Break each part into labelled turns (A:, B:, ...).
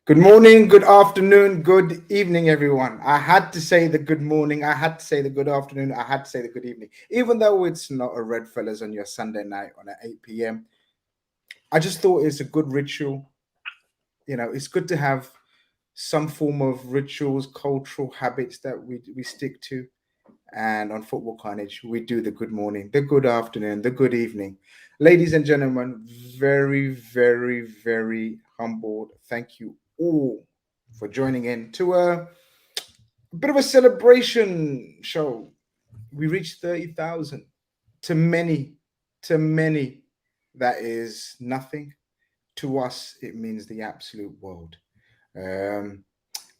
A: Good morning, good afternoon, good evening, everyone. I had to say the good morning, I had to say the good afternoon, I had to say the good evening, even though it's not a Redfellas on your Sunday night on at 8 p.m. I just thought it's a good ritual. It's good to have some form of rituals, cultural habits that we stick to. And on Football Carnage, we do the good morning, the good afternoon, the good evening. Ladies and gentlemen, very, very, very humbled. Thank you all for joining in to a bit of a celebration show. We reached 30,000. To many, to many, that is nothing. To us, it means the absolute world. Um,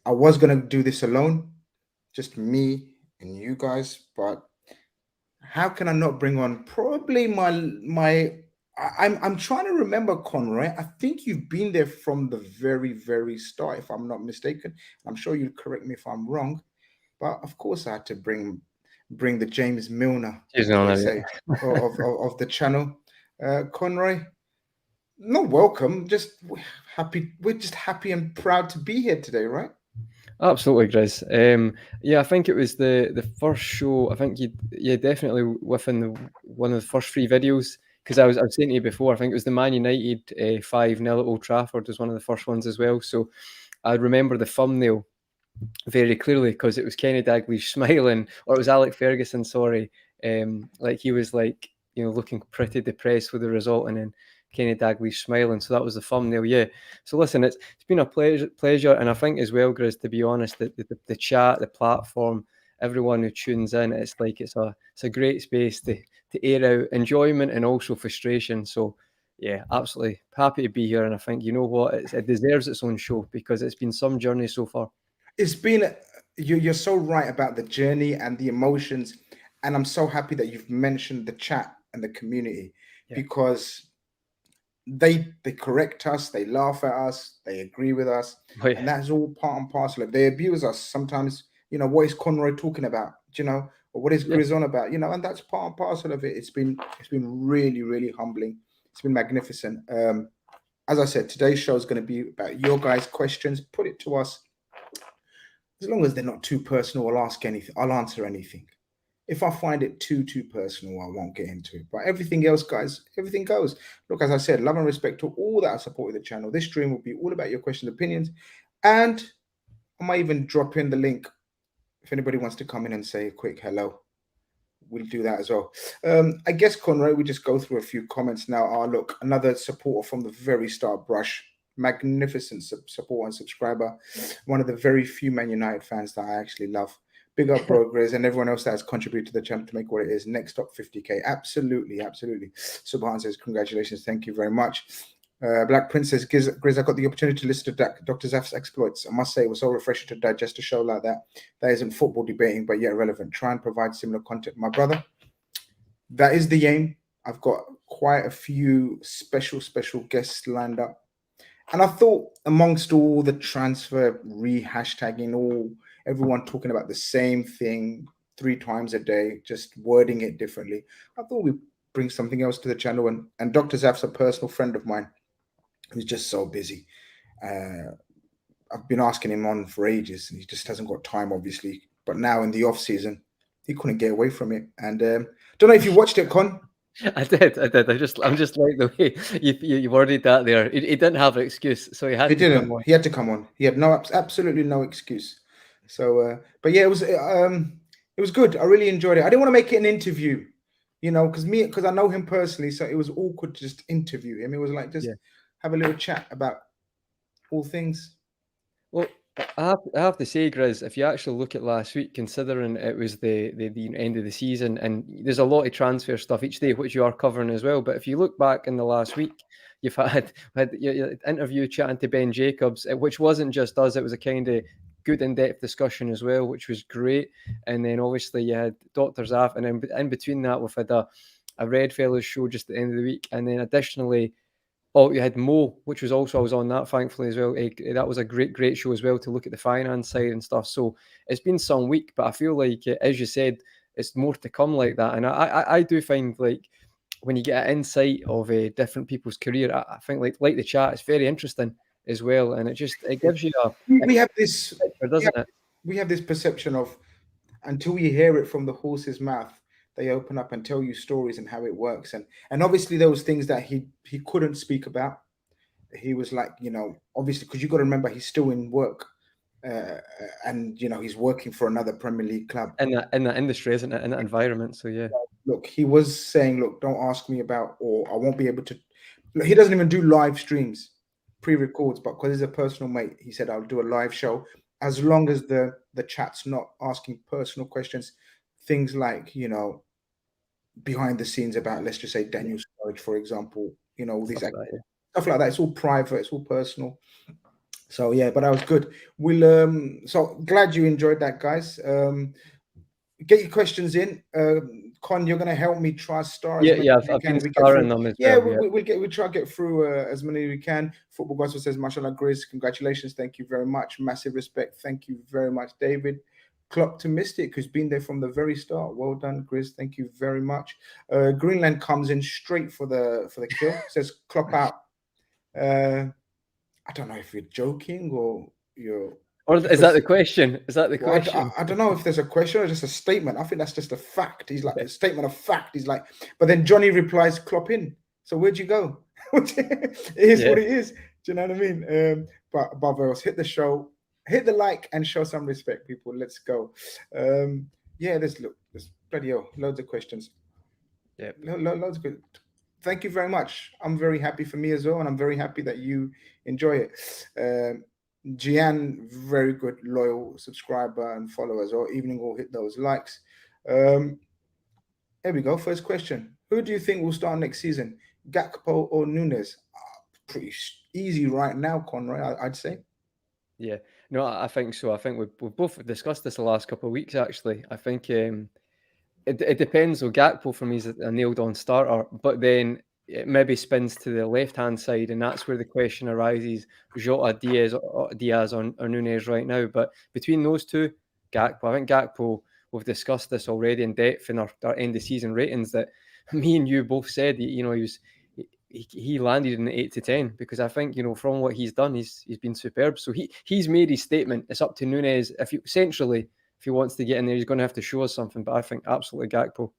A: I was going to do this alone, just me and you guys, but how can I not bring on probably I'm trying to remember, Conroy. I think you've been there from the very, very start, if I'm not mistaken. I'm sure you'll correct me if I'm wrong. But of course I had to bring the James Milner,
B: She's
A: as
B: on
A: they
B: it.
A: say, of the channel. Conroy, not welcome, just happy. We're just happy and proud to be here today, right?
B: Absolutely, Grizz. Yeah, I think it was the first show. I think you definitely within one of the first three videos, because I was saying to you before. I think it was the Man United 5-0 at Old Trafford was one of the first ones as well. So I remember the thumbnail very clearly because it was Kenny Dalglish smiling, or it was Alec Ferguson. Sorry, like he was like looking pretty depressed with the result, and then Kenny Dalglish smiling. So that was the thumbnail. Yeah. So listen, it's been a pleasure, and I think as well, Grizz, to be honest, the chat, the platform, everyone who tunes in, it's a great space to air out enjoyment and also frustration. So yeah, absolutely happy to be here, and I think you know what, it deserves its own show because it's been some journey so far.
A: It's been you're so right about the journey and the emotions, and I'm so happy that you've mentioned the chat and the community
B: Yeah.
A: because they correct us, they laugh at us, they agree with us,
B: Oh,
A: and
B: yeah.
A: that's all part and parcel of. They abuse us sometimes. What is Conroy talking about? Or what is
B: Yeah.
A: Grizz on about? And that's part and parcel of it. It's been really, really humbling. It's been magnificent. As I said, today's show is going to be about your guys' questions. Put it to us. As long as they're not too personal, I'll ask anything. I'll answer anything. If I find it too personal, I won't get into it. But everything else, guys, everything goes. Look, as I said, love and respect to all that are supporting the channel. This stream will be all about your questions, opinions, and I might even drop in the link if anybody wants to come in and say a quick hello. We'll do that as well. I guess, Conroy, we just go through a few comments now. Look, another supporter from the very start, Brush. Magnificent supporter and subscriber. One of the very few Man United fans that I actually love. Big up, bro, Grizz, and everyone else that has contributed to the channel to make what it is. Next up, 50K. Absolutely, absolutely. Subhan says, congratulations. Thank you very much. Black Princess, Grizz, I got the opportunity to listen to Dr. Zaf's exploits. I must say, it was so refreshing to digest a show like that. That isn't football debating, but yet relevant. Try and provide similar content. My brother, that is the aim. I've got quite a few special guests lined up. And I thought amongst all the transfer rehashtagging, everyone talking about the same thing 3 times a day, just wording it differently, I thought we'd bring something else to the channel. And Dr. Zaf's a personal friend of mine who's just so busy. I've been asking him on for ages, and he just hasn't got time, obviously. But now in the off season, he couldn't get away from it. And don't know if you watched it, Con.
B: I did. I'm just like the way you worded that there. He didn't have an excuse, so he
A: He
B: had to come
A: didn't.
B: on.
A: He had to come on. He had no absolutely no excuse. So, but yeah, it was good. I really enjoyed it. I didn't want to make it an interview, because I know him personally, so it was awkward to just interview him. It was like just
B: Yeah.
A: have a little chat about all things.
B: Well, I have to say, Grizz, if you actually look at last week, considering it was the end of the season, and there's a lot of transfer stuff each day, which you are covering as well. But if you look back in the last week, you've had your interview chatting to Ben Jacobs, which wasn't just us; it was a kind of good in-depth discussion as well, which was great. And then obviously you had Doctor Zaf, and then in between that we've had a Redfellas show just at the end of the week, and then additionally. Oh, you had Mo, which was also I was on that thankfully as well. That was a great show as well to look at the finance side and stuff. So it's been some week, but I feel like as you said, it's more to come like that. And I do find like when you get an insight of different people's career, I think like the chat, it's very interesting. as well, and it gives you a
A: We have this,
B: picture, doesn't it?
A: we have this perception of, until you hear it from the horse's mouth, they open up and tell you stories and how it works. And obviously there was things that he couldn't speak about. He was like, obviously, because you got to remember he's still in work, and he's working for another Premier League club
B: in that industry, isn't it? In that environment. So yeah.
A: Look, he was saying, look, don't ask me about, or I won't be able to. Look, he doesn't even do live streams, pre-records, but because he's a personal mate, he said, I'll do a live show as long as the chat's not asking personal questions, things like, behind the scenes about, let's just say, Daniel Sturridge, for example, all these stuff like that. It's all private, it's all personal. So yeah, but that was good. We'll so glad you enjoyed that, guys. Get your questions in. Con, you're going to help me try star.
B: I've been starring them as well.
A: We'll try to get through as many as we can. Football Gospel says, Mashallah, Grizz, congratulations. Thank you very much. Massive respect. Thank you very much, David. Clocktomistic, who's been there from the very start. Well done, Grizz. Thank you very much. Greenland comes in straight for the kill. Says, Klopp out. I don't know if you're joking or you're...
B: Or is that the question? Is that the question?
A: I don't know if there's a question or just a statement. I think that's just a fact. He's like, a statement of fact. He's like, but then Johnny replies, Klopp in. So where'd you go? It is what it is. Do you know what I mean? But above all else, hit the show, hit the like, and show some respect, people. Let's go. There's bloody hell, loads of questions.
B: Yeah,
A: loads of good. Thank you very much. I'm very happy for me as well, and I'm very happy that you enjoy it. Gian, very good, loyal subscriber and follower as well. Evening will hit those likes. Here we go. First question. Who do you think will start next season? Gakpo or Nunes? Pretty easy right now, Conroy, I'd say.
B: Yeah, no, I think so. I think we've both discussed this the last couple of weeks, actually. I think it depends. So Gakpo for me is a nailed-on starter, but then it maybe spins to the left-hand side, and that's where the question arises: Jota, Diaz or Nunes right now. But between those two, Gakpo. I think Gakpo, we've discussed this already in depth in our end-of-season ratings, that me and you both said, he landed in the 8 to 10, because I think, from what he's done, he's been superb. So he's made his statement. It's up to Nunes. If he wants to get in there, he's going to have to show us something. But I think absolutely Gakpo.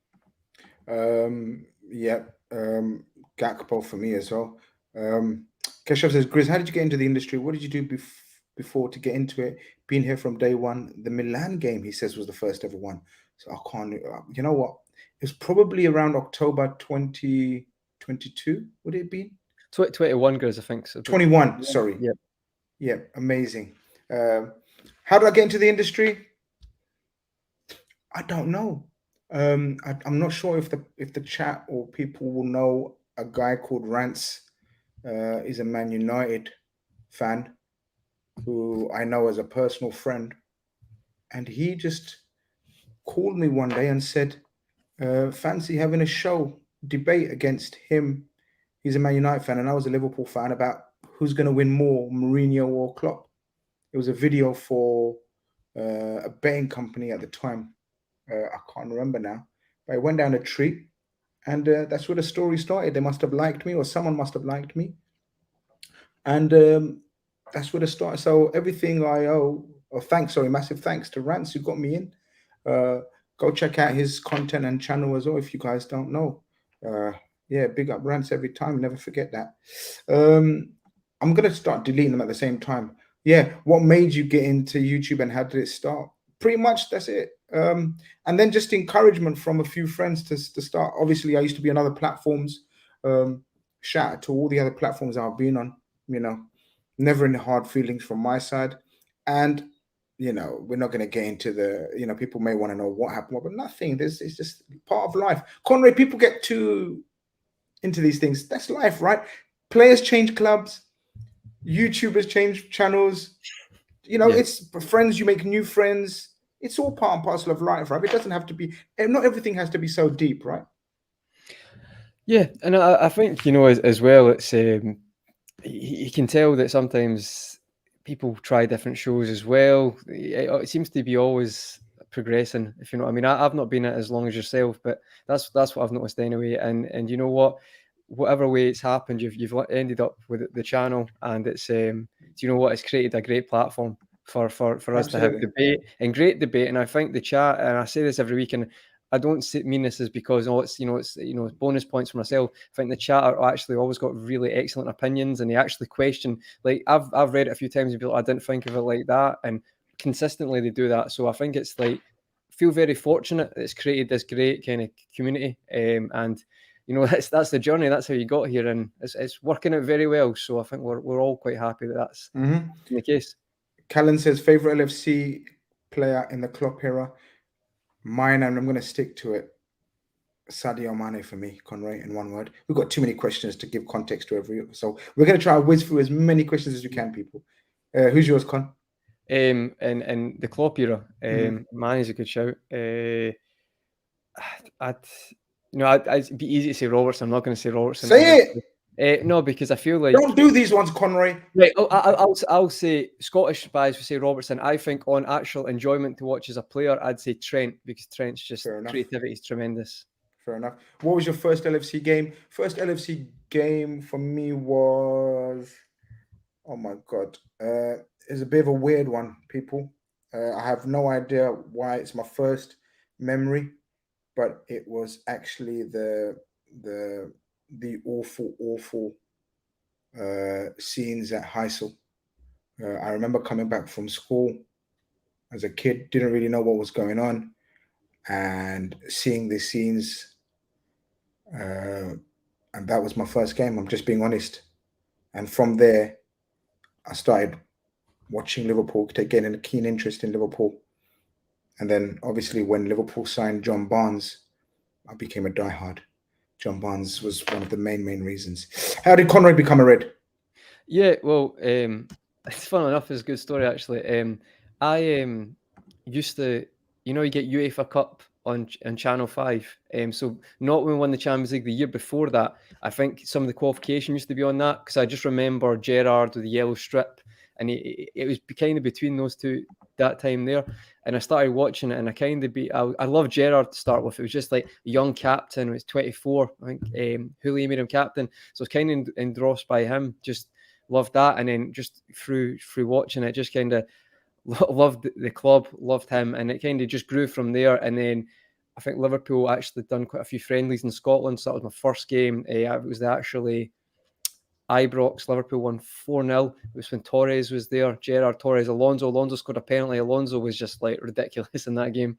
A: Gakpo for me as well. Keshav says, Grizz, how did you get into the industry? What did you do before to get into it? Being here from day one. The Milan game, he says, was the first ever one. So I can't, you know what? It was probably around October 2022, would it be?
B: 21, Grizz, I think so.
A: 21, sorry. Yeah, amazing. How did I get into the industry? I don't know. I'm not sure if the chat or people will know a guy called Rance. He's a Man United fan who I know as a personal friend, and he just called me one day and said, fancy having a show debate against him. He's a Man United fan and I was a Liverpool fan, about who's going to win more, Mourinho or Klopp. It was a video for a betting company at the time. I can't remember now, but I went down a tree, and that's where the story started. They must have liked me, or someone must have liked me, and that's where the start. So everything I owe, massive thanks to Rance who got me in. Go check out his content and channel as well if you guys don't know. Big up Rance every time. Never forget that. I'm gonna start deleting them at the same time. Yeah, what made you get into YouTube and how did it start? Pretty much that's it. And then just encouragement from a few friends to start. Obviously, I used to be on other platforms. Shout out to all the other platforms I've been on. Never any hard feelings from my side. And we're not going to get into the. People may want to know what happened, but nothing. It's just part of life. Conrad, people get too into these things. That's life, right? Players change clubs. YouTubers change channels. It's friends. You make new friends. It's all part and parcel of life, right? It doesn't have to be, not everything has to be so deep, right?
B: Yeah, and I think, as well, it's you can tell that sometimes people try different shows as well. It seems to be always progressing, if you know what I mean. I've not been in it as long as yourself, but that's what I've noticed anyway. And you know what? Whatever way it's happened, you've ended up with the channel, and it's you know what? It's created a great platform for us to have
A: Absolutely.
B: debate and great debate. And I think the chat, and I say this every week, and I don't mean this as because it's bonus points for myself. I think the chat are actually always got really excellent opinions, and they actually question. Like I've read it a few times and be like, I didn't think of it like that, and consistently they do that. So I think it's like, feel very fortunate it's created this great kind of community, and that's the journey. That's how you got here, and it's working out very well. So I think we're all quite happy that that's the case.
A: Callan says favorite LFC player in the Klopp era. Mine, and I'm going to stick to it. Sadio Mane for me, Conroy, in one word. We've got too many questions to give context to every, so we're going to try to whiz through as many questions as we can, people. Who's yours, Con?
B: In the Klopp era, Mane is a good shout. It'd be easy to say Robertson. I'm not going to say Robertson.
A: Say it.
B: No, because I feel like
A: don't do these ones, Conroy.
B: Right, I'll say Scottish guys would say Robertson. I think on actual enjoyment to watch as a player, I'd say Trent, because Trent's just creativity is tremendous.
A: Fair enough. What was your first LFC game? First LFC game for me was, oh my God, it's a bit of a weird one, people. I have no idea why it's my first memory, but it was actually the awful scenes at Heysel. I remember coming back from school as a kid, didn't really know what was going on, and seeing the scenes. And that was my first game. I'm just being honest. And from there, I started watching Liverpool, gaining a keen interest in Liverpool. And then, obviously, when Liverpool signed John Barnes, I became a diehard. John Barnes was one of the main reasons. How did Conroy become a Red?
B: Yeah, well, it's fun enough. It's a good story, actually. I used to, you get UEFA Cup on Channel 5. So not when we won the Champions League the year before that. I think some of the qualification used to be on that, because I just remember Gerrard with the yellow strip, and it was kind of between those two that time there. And I started watching it, and I love Gerrard to start with. It was just like a young captain. It was 24. I think Hooley made him captain. So I was kind of engrossed by him. Just loved that. And then just through watching it, just kind of loved the club, loved him, and it kind of just grew from there. And then I think Liverpool actually done quite a few friendlies in Scotland, so that was my first game. It was actually Ibrox. Liverpool won 4-0. It was when Torres was there, Gerrard, Torres, Alonso scored a penalty. Alonso was just like ridiculous in that game.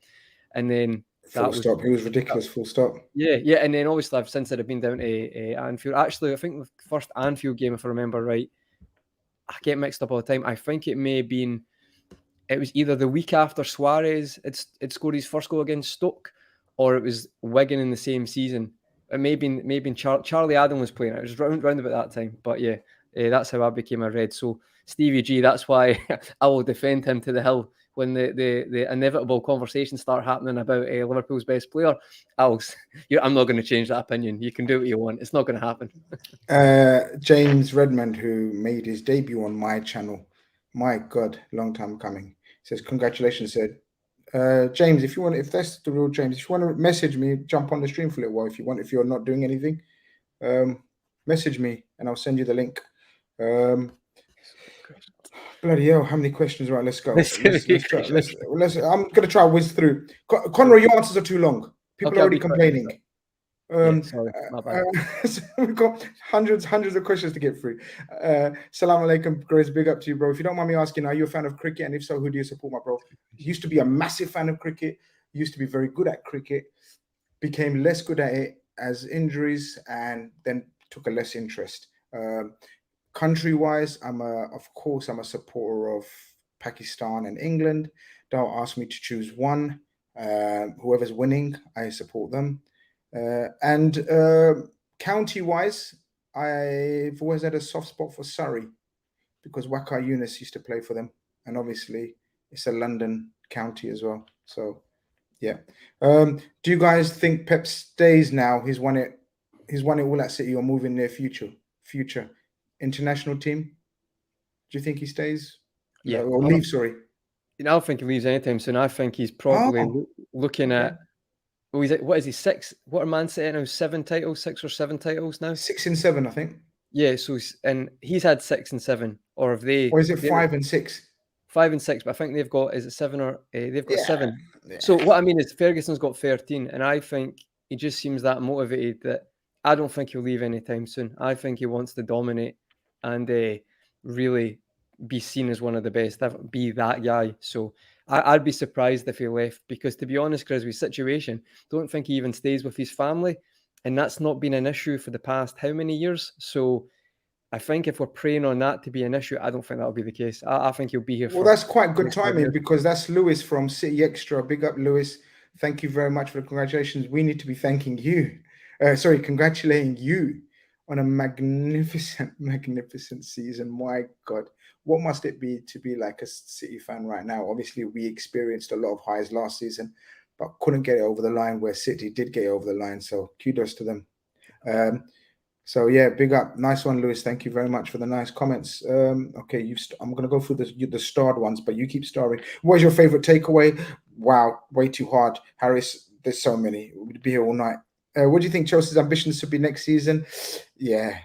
B: And then
A: full stop. He was ridiculous. Full stop.
B: Yeah. And then obviously I've been down to Anfield. Actually, I think the first Anfield game, if I remember right, I get mixed up all the time. I think it may have been. It was either the week after Suarez had scored his first goal against Stoke, or it was Wigan in the same season. It may have been Charlie Adam was playing. It was round about that time. But yeah, that's how I became a Red. So Stevie G, that's why I will defend him to the hill when the inevitable conversations start happening about Liverpool's best player. I'm not going to change that opinion. You can do what you want. It's not going to happen.
A: James Redmond, who made his debut on my channel. My God, long time coming. Says, congratulations, said. James, if that's the real James, if you want to message me, jump on the stream for a little while if you're not doing anything. Message me and I'll send you the link. Bloody hell, how many questions? Right, let's go. I'm gonna try to whiz through. Conroy, your answers are too long. People are already complaining.
B: Sorry, my bad.
A: So we've got hundreds of questions to get through. Salam alaikum, Grizz, big up to you, bro. If you don't mind me asking, are you a fan of cricket? And if so, who do you support, my bro? Used to be a massive fan of cricket, used to be very good at cricket, became less good at it as injuries, and then took a less interest. Country-wise, of course, I'm a supporter of Pakistan and England. Don't ask me to choose one. Whoever's winning, I support them. And county-wise, I've always had a soft spot for Surrey because Waqar Younis used to play for them, and obviously it's a London county as well. So, yeah. Do you guys think Pep stays now? He's won it all at City, or moving their future international team? Do you think he stays?
B: Yeah,
A: or leave? Sorry.
B: I don't think he leaves anytime soon. I think he's probably looking at. What is he? 6? What are Man City now? 7 titles, 6 or 7 titles now.
A: 6 and 7, I think.
B: Yeah. So he's had 6 and 7. or have they?
A: Or is it 5 and 6?
B: 5 and 6, but I think they've got, is it 7 or they've got
A: Yeah.
B: 7.
A: Yeah.
B: So what I mean is Ferguson's got 13, and I think he just seems that motivated that I don't think he'll leave anytime soon. I think he wants to dominate and really be seen as one of the best, be that guy. So I'd be surprised if he left because, to be honest, Grizz, situation, don't think he even stays with his family, and that's not been an issue for the past how many years? So I think if we're preying on that to be an issue, I don't think that'll be the case. I think he'll be here
A: Well,
B: for
A: that's quite good
B: next 5
A: timing
B: years.
A: because that's Lewis from City Extra. Big up, Lewis. Thank you very much for the congratulations. We need to be thanking you. Congratulating you on a magnificent, magnificent season. My God, what must it be to be like a City fan right now? Obviously, we experienced a lot of highs last season, but couldn't get it over the line where City did get it over the line. So kudos to them. So yeah, big up, nice one, Lewis. Thank you very much for the nice comments. Okay, I'm gonna go through the starred ones, but you keep starring. What is your favorite takeaway? Wow, way too hard, Harris. There's so many. We'd be here all night. What do you think Chelsea's ambitions should be next season? Yeah,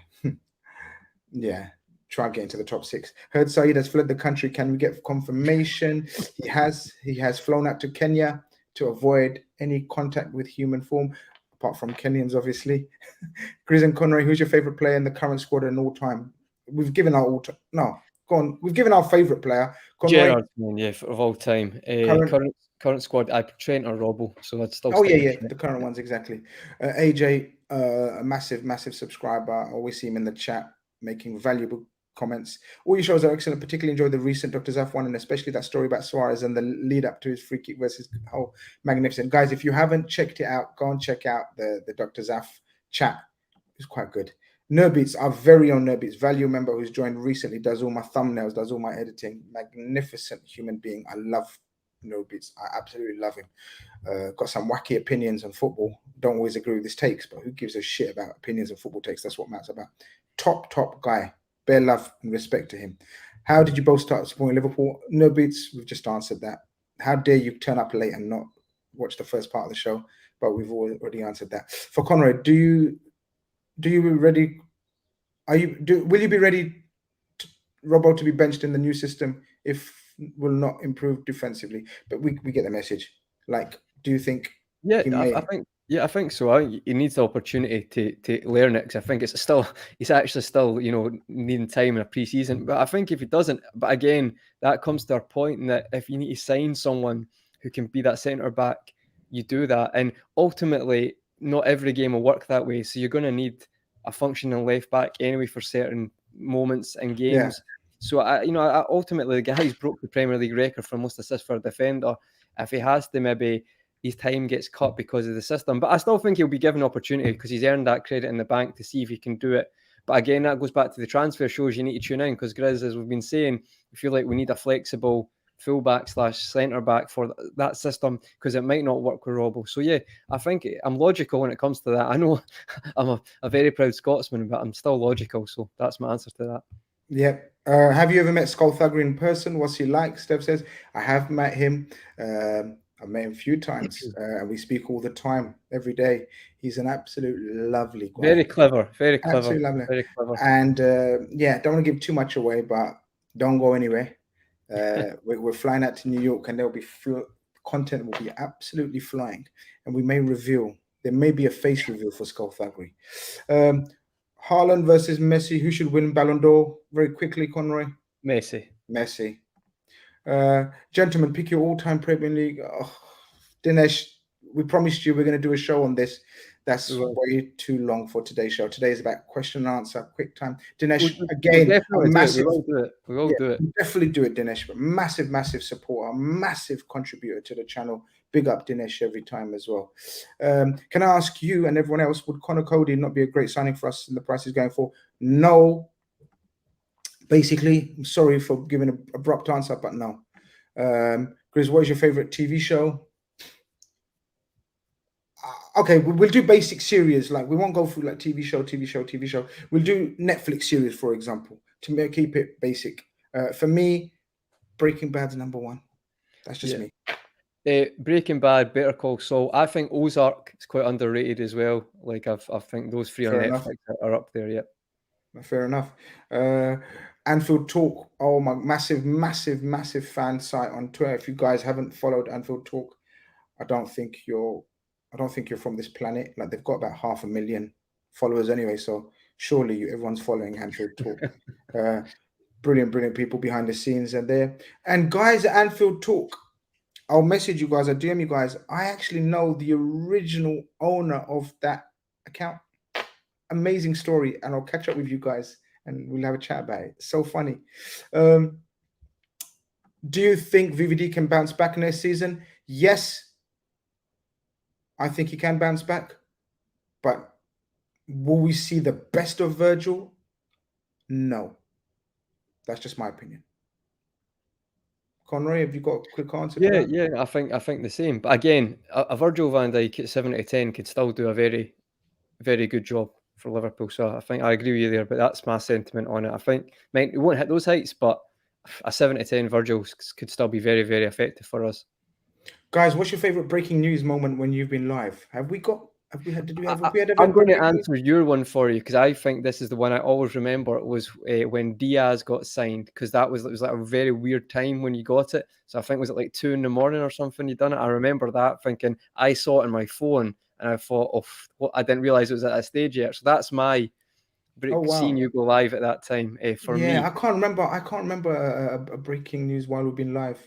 A: yeah. Try and get into the top 6. Heard Saeed has fled the country. Can we get confirmation? He has. He has flown out to Kenya to avoid any contact with human form. Apart from Kenyans, obviously. Grizz and Conroy, who's your favorite player in the current squad and all time? We've given our all time. No, go on. We've given our favorite player. Conroy,
B: Gerrard, yeah, of all time. Current squad, Trent or Robbo. So I'd still.
A: Oh yeah, the current ones exactly. AJ, a massive subscriber. I always see him in the chat making valuable comments. All your shows are excellent. Particularly enjoy the recent Dr. Zaf one, and especially that story about Suarez and the lead up to his free kick versus how magnificent. Guys, if you haven't checked it out, go and check out the Dr. Zaf chat. It's quite good. Nerbeats, our very own Nerbeats, value member who's joined recently, does all my thumbnails, does all my editing. Magnificent human being. I love Nerbeats. I absolutely love him. Got some wacky opinions on football. Don't always agree with his takes, but who gives a shit about opinions and football takes? That's what matters about. Top guy. Bare love and respect to him. How did you both start supporting Liverpool? Nerbeats, we've just answered that. How dare you turn up late and not watch the first part of the show? But we've already answered that. For Conrad, will you be ready, Robbo, to be benched in the new system if will not improve defensively? But we get the message. Like, do you think?
B: Yeah, I think so. I think he needs the opportunity to learn it because I think he's actually still needing time in a pre-season. But I think if he doesn't, but again, that comes to our point that if you need to sign someone who can be that centre back, you do that. And ultimately, not every game will work that way. So you're going to need a functioning left back anyway for certain moments and games. Yeah. So ultimately the guy's broke the Premier League record for most assists for a defender. If he has to, maybe his time gets cut because of the system. But I still think he'll be given opportunity because he's earned that credit in the bank to see if he can do it. But again, that goes back to the transfer shows you need to tune in because Grizz, as we've been saying, we feel like we need a flexible fullback / centre back for that system because it might not work with Robbo. So yeah, I think I'm logical when it comes to that. I know I'm a very proud Scotsman, but I'm still logical. So that's my answer to that.
A: Yeah. Have you ever met Skullthugger in person? What's he like? Steph says, I have met him. I've met him a few times and we speak all the time, every day. He's an absolute lovely guy.
B: Very clever.
A: Absolutely lovely.
B: Very clever.
A: And don't want to give too much away, but don't go anywhere. We're flying out to New York and there'll be content will be absolutely flying. And we may reveal, there may be a face reveal for Skullthuggery. Haaland versus Messi, who should win Ballon d'Or? Very quickly, Conroy.
B: Messi.
A: Gentlemen, pick your all-time Premier League. Oh, Dinesh, we promised you we're going to do a show on this. That's way too long for today's show. Today is about question and answer, quick time. Dinesh, again, massive.
B: We will do it.
A: Definitely do it, Dinesh. But massive supporter, massive contributor to the channel. Big up Dinesh every time as well. Can I ask you and everyone else, would Conor Cody not be a great signing for us in the prices going for? No. Basically, I'm sorry for giving an abrupt answer, but no. Grizz, what is your favorite TV show? Okay, we'll do basic series. Like, we won't go through like TV show. We'll do Netflix series, for example, to keep it basic. For me, Breaking Bad's number one. That's just me.
B: Breaking Bad, Better Call Saul. I think Ozark is quite underrated as well. Like I think those three on Netflix are up there. Yeah.
A: Fair enough. Anfield Talk. Oh my, massive fan site on Twitter. If you guys haven't followed Anfield Talk, I don't think you're from this planet. Like, they've got about 500,000 followers anyway, so surely everyone's following Anfield Talk. Brilliant people behind the scenes and there. And guys at Anfield Talk, I'll message you guys, I'll DM you guys. I actually know the original owner of that account. Amazing story, and I'll catch up with you guys and we'll have a chat about it. So funny. Do you think VVD can bounce back next season? Yes, I think he can bounce back. But will we see the best of Virgil? No. That's just my opinion. Conroy, have you got a quick answer to that?
B: Yeah, I think the same. But again, a Virgil van Dijk at 7 out of 10 could still do a very, very good job for Liverpool. So I think I agree with you there, but that's my sentiment on it. I think we won't hit those heights, but a 7 out of 10 Virgil could still be very, very effective for us.
A: Guys, what's your favorite breaking news moment when you've been live? I'm
B: going to answer your one for you, because I think this is the one I always remember. It was when Diaz got signed, because it was like a very weird time when you got it. So I think was it like 2 a.m. or something you done it. I remember that thinking, I saw it on my phone and I thought, well, I didn't realize it was at that stage yet. So that's my seeing you go live at that time for me.
A: Yeah, I can't remember a breaking news while we've been live.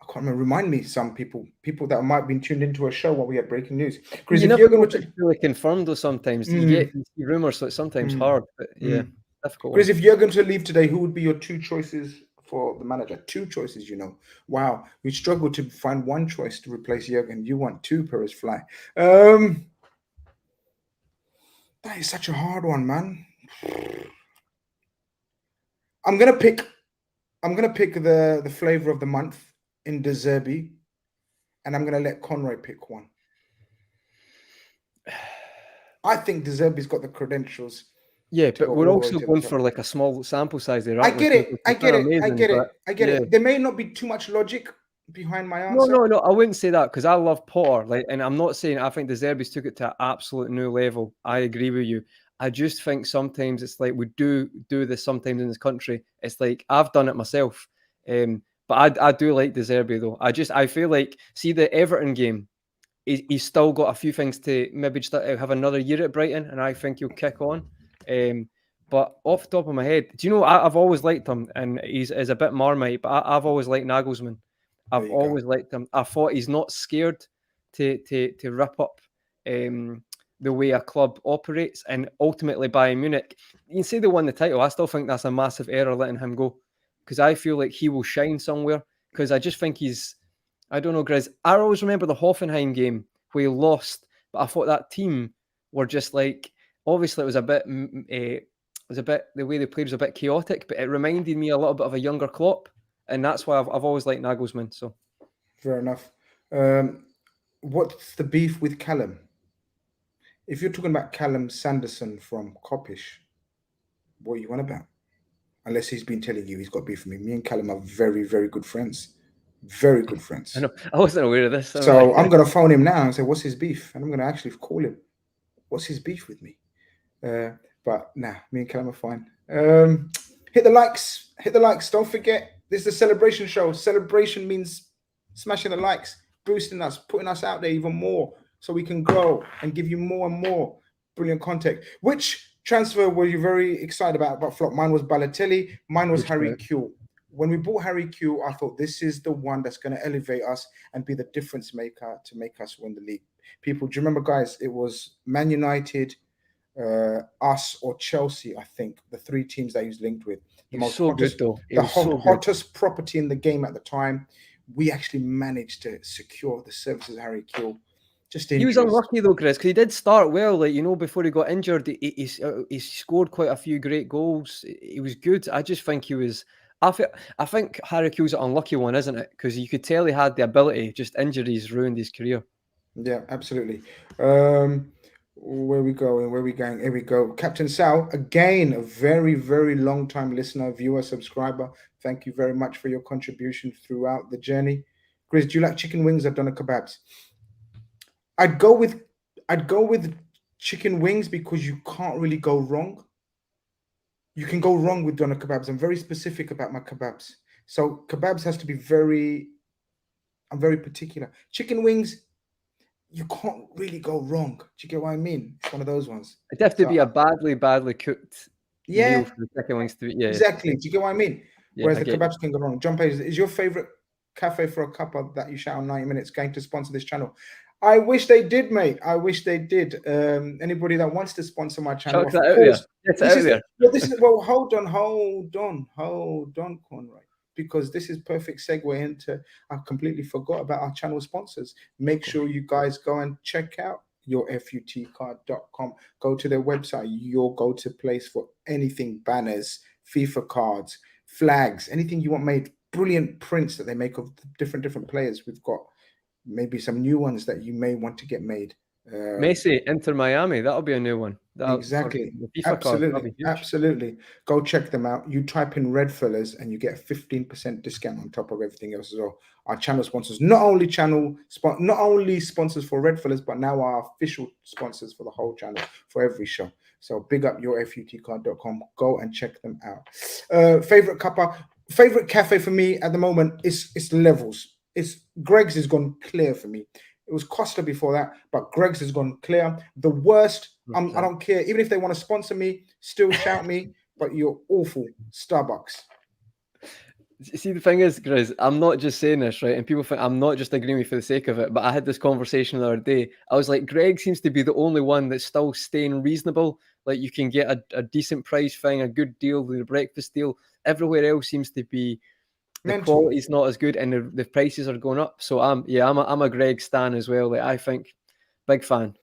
A: I can't remember. Remind me, some people that might have been tuned into a show while we had breaking news.
B: Grizz, you never get really confirmed though. Sometimes you get rumors, so it's sometimes hard. But yeah, difficult.
A: Grizz, if you're going to leave today, who would be your 2 choices for the manager? 2 choices, Wow, we struggled to find 1 choice to replace Jurgen. You want 2, Perez Fly. That is such a hard one, man. I'm gonna pick the flavor of the month in De Zerbi, and I'm gonna let Conroy pick one. I think De Zerbi's got the credentials.
B: Yeah, but we're also going for like a small sample size there.
A: I get it. There may not be too much logic behind my answer.
B: No, I wouldn't say that, because I love Potter. And I'm not saying I think De Zerbi's took it to an absolute new level. I agree with you. I just think sometimes it's like we do this sometimes in this country. It's like I've done it myself. But I do like De Zerbi though. I feel like, see the Everton game, he's still got a few things to maybe just have another year at Brighton, and I think he'll kick on. But off the top of my head, do you know, I've always liked him, and he's a bit Marmite, but I've always liked Nagelsmann. I've always liked him. I thought he's not scared to rip up the way a club operates, and ultimately Bayern Munich, you can say they won the title. I still think that's a massive error letting him go, because I feel like he will shine somewhere, because I just think I don't know, Grizz. I always remember the Hoffenheim game where he lost, but I thought that team were just like, obviously it was a bit, the way they played was a bit chaotic, but it reminded me a little bit of a younger Klopp, and that's why I've always liked Nagelsmann. So
A: fair enough. What's the beef with Callum? If you're talking about Callum Sanderson from Coppish, what are you on about? Unless he's been telling you he's got beef with me. Me and Callum are very, very good friends. Very good friends.
B: I know. I wasn't aware of this.
A: So I'm going to phone him now and say, what's his beef? And I'm going to actually call him. What's his beef with me? But nah, me and Callum are fine. Hit the likes. Hit the likes. Don't forget, this is a celebration show. Celebration means smashing the likes, boosting us, putting us out there even more, so we can grow and give you more and more brilliant content. Which transfer were you very excited about Flop? Mine was Balotelli. Mine was Harry Kewell. When we bought Harry Kewell, I thought this is the one that's going to elevate us and be the difference maker to make us win the league. People, do you remember, guys? It was Man United, us, or Chelsea, I think, the 3 teams that he was linked with. The most hottest property in the game at the time. We actually managed to secure the services of Harry Kewell.
B: He was unlucky though, Grizz, because he did start well. Before he got injured, he scored quite a few great goals. He was good. I just think he was. I think Harry Kewell's an unlucky one, isn't it? Because you could tell he had the ability. Just injuries ruined his career.
A: Yeah, absolutely. Where we going? Where we going? Here we go. Captain Sal, again, a very, very long time listener, viewer, subscriber. Thank you very much for your contribution throughout the journey. Grizz, do you like chicken wings or doner kebabs? I'd go with chicken wings because you can't really go wrong. you can go wrong with doner kebabs. I'm very specific about my kebabs. So kebabs has to be I'm very particular. Chicken wings, you can't really go wrong. Do you get what I mean? It's one of those ones.
B: It'd have to be a badly cooked meal for the chicken wings to be. Yeah,
A: exactly. Do you get what I mean?
B: yeah,
A: Whereas the kebabs can go wrong. John Page, is your favorite cafe for a cuppa that you shout on 90 minutes going to sponsor this channel? I wish they did, mate. I wish they did. Anybody that wants to sponsor my channel,
B: of course.
A: Well, hold on, Conroy, because this is perfect segue into. I completely forgot about our channel sponsors. Make sure you guys go and check out yourfutcard.com. Go to their website, your go-to place for anything: banners, FIFA cards, flags, anything you want made. Brilliant prints that they make of different players. We've got maybe some new ones that you may want to get made.
B: Messi, Inter Miami, that'll be a new one.
A: Exactly. Absolutely. Go check them out. You type in Redfellas and you get a 15% discount on top of everything else as well. Our channel sponsors, not only sponsors for Redfellas, but now our official sponsors for the whole channel for every show. So big up yourfutcard.com. Go and check them out. Favorite cafe for me at the moment is Levels. It's Greg's has gone clear for me. It was Costa before that, but Greg's has gone clear. The worst, I don't care. Even if they want to sponsor me, still shout me, but you're awful. Starbucks.
B: See, the thing is, Grizz, I'm not just saying this, right? And people think I'm not just agreeing with you for the sake of it, but I had this conversation the other day. I was like, Greg seems to be the only one that's still staying reasonable. Like, you can get a decent price thing, a good deal, the breakfast deal. Everywhere else seems to be the quality's not as good, and the prices are going up. So I'm a Greg stan as well. Like, I think big fan.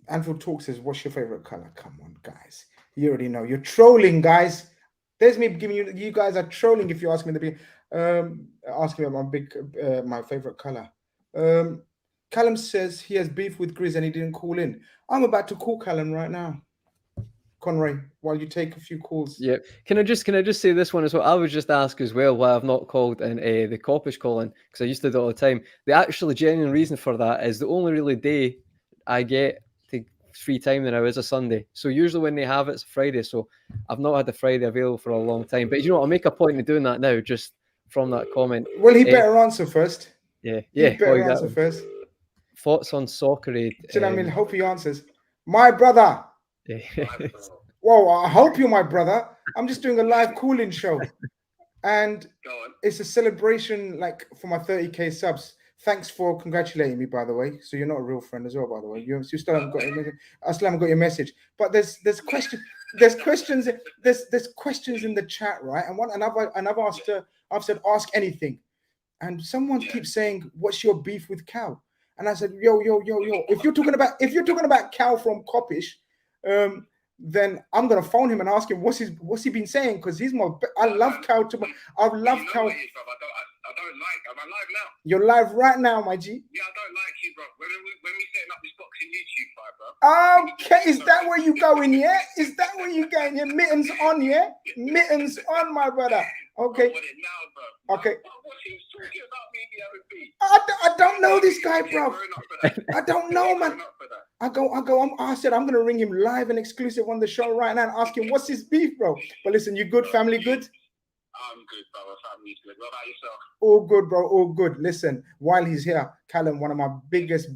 A: Anfield Talk says, what's your favorite color? Come on, guys. You already know. You're trolling, guys. There's me giving you guys are trolling if you ask me to be asking about my favorite color. Callum says he has beef with Grizz and he didn't call in. I'm about to call Callum right now. Conroy, while you take a few calls.
B: Yeah. Can I just say this one as well? I would just ask as well why I've not called in the Coppish calling, because I used to do it all the time. The actually genuine reason for that is the only really day I get to free time now is a Sunday. So usually when they have it's a Friday. So I've not had the Friday available for a long time. But you know what? I'll make a point of doing that now just from that comment.
A: Well, he better answer first.
B: Yeah.
A: He better answer first.
B: Thoughts on soccer aid?
A: I mean, hope he answers. My brother. Whoa, I hope you're my brother. I'm just doing a live call-in show. And it's a celebration like for my 30k subs. Thanks for congratulating me, by the way. So you're not a real friend as well, by the way. You still haven't got your message. I still haven't got your message. But there's questions in the chat, right? And I've said ask anything. And someone keeps saying, what's your beef with Kall? And I said, yo. If you're talking about Kall from Coppish, then I'm gonna phone him and ask him what's he been saying, because I love Kall. I love Kall.
C: I don't like. I'm alive now.
A: You're live right now, my G.
C: Yeah, I don't like you, bro. When we setting up this boxing YouTube fight, bro.
A: Okay, is that where you going? Yeah, is that where you going? Your mittens on, yeah, mittens on, my brother. Okay.
C: I want it now, bro.
A: Okay.
C: What he was talking about me the other day?
A: I don't know this guy, bro. I don't know, man. I said I'm gonna ring him live and exclusive on the show right now and ask him what's his beef, bro. But listen, you good, family good?
C: I'm good, brother. Family's good. What about yourself?
A: All good, bro. All good. Listen, while he's here, Callum, one of my biggest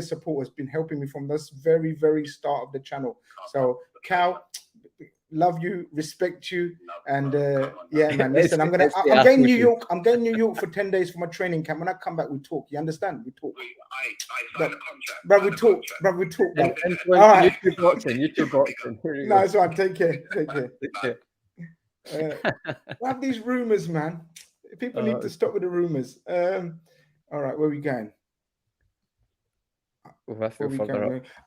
A: supporters, been helping me from this very, very start of the channel. So, Kall, love you, respect you, and yeah, man. Listen, I'm going New York. I'm going New York for 10 days for my training camp. When I come back, we talk. You understand? We talk.
C: I signed a contract.
A: Bro, we talk. Bro, we talk. Bro.
B: All right. YouTube boxing.
A: Nice one. Take care. We have these rumors, man. People need to stop with the rumors. All right, where are we going?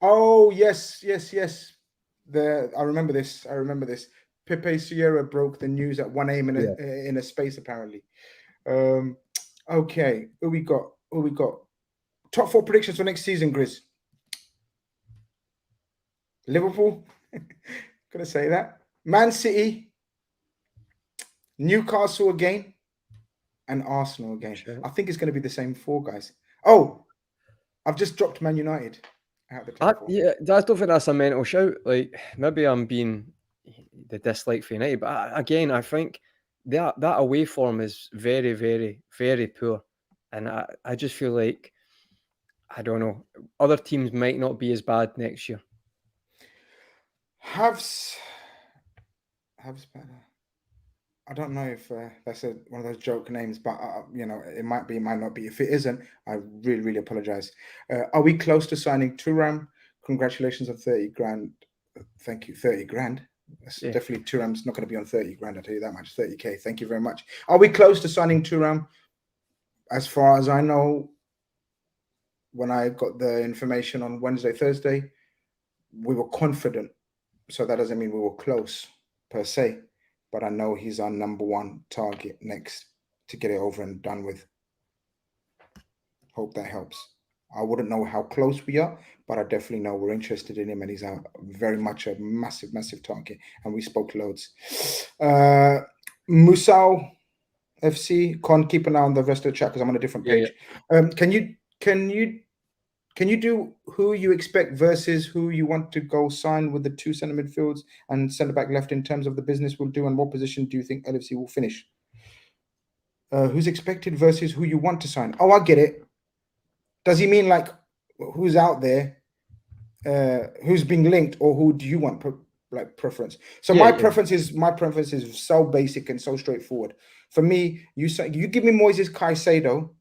A: Oh, yes. I remember this. Pepe Sierra broke the news at 1 a.m. in a space, apparently. Okay, who we got? Top 4 predictions for next season, Grizz. Liverpool. Gonna say that. Man City. Newcastle again, and Arsenal again. Sure. I think it's going to be the same 4 guys. Oh, I've just dropped Man United. out the top 4.
B: Yeah, I don't think that's a mental shout. Like, maybe I'm being the dislike for United, but again, I think that away form is very, very, very poor, and I just feel like, I don't know, other teams might not be as bad next year.
A: Havs better. I don't know if that's one of those joke names, but you know, it might be, it might not be. If it isn't, I really, really apologize. Are we close to signing Thuram? Congratulations on 30 grand. Thank you, 30 grand. That's definitely Thuram's not going to be on 30 grand. I'll tell you that much. 30k. Thank you very much. Are we close to signing Thuram? As far as I know, when I got the information on Wednesday, Thursday, we were confident. So that doesn't mean we were close per se, but I know he's our number one target next to get it over and done with. Hope that helps. I wouldn't know how close we are, but I definitely know we're interested in him, and he's very much a massive, massive target. And we spoke loads. Musao FC, Con, keep an eye on the rest of the chat because I'm on a different page. Can you do who you expect versus who you want to go sign with the 2 centre midfields and centre back left in terms of the business we'll do, and what position do you think LFC will finish? Who's expected versus who you want to sign? Oh, I get it. Does he mean like who's out there, who's being linked, or who do you want preference? So my preference is so basic and so straightforward. For me, you give me Moises Caicedo,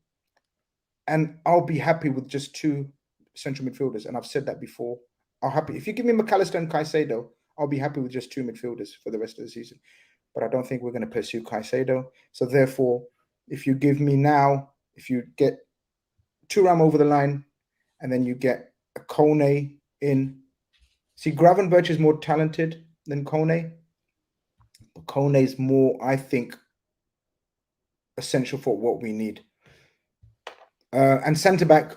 A: and I'll be happy with just 2 central midfielders. And I've said that before. If you give me McAllister and Caicedo, I'll be happy with just 2 midfielders for the rest of the season. But I don't think we're going to pursue Caicedo. So therefore, if you give me now, if you get Thuram over the line, and then you get a Kone in. See, Gravenberch is more talented than Kone. But Kone is more, I think, essential for what we need. And centre back,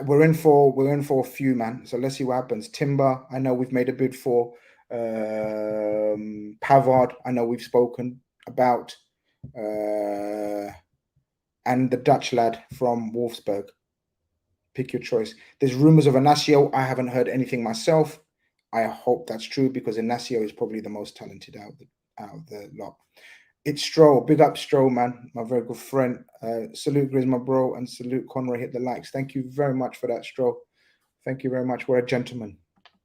A: we're in for a few, man. So let's see what happens. Timber, I know we've made a bid for. Pavard, I know we've spoken about. And the Dutch lad from Wolfsburg. Pick your choice. There's rumours of Inacio. I haven't heard anything myself. I hope that's true because Inacio is probably the most talented out of the lot. It's Stroll. Big up Stroll, man. My very good friend. Salute Grizz, my bro, and salute Conroy. Hit the likes. Thank you very much for that, Stroll. Thank you very much. We're a gentleman.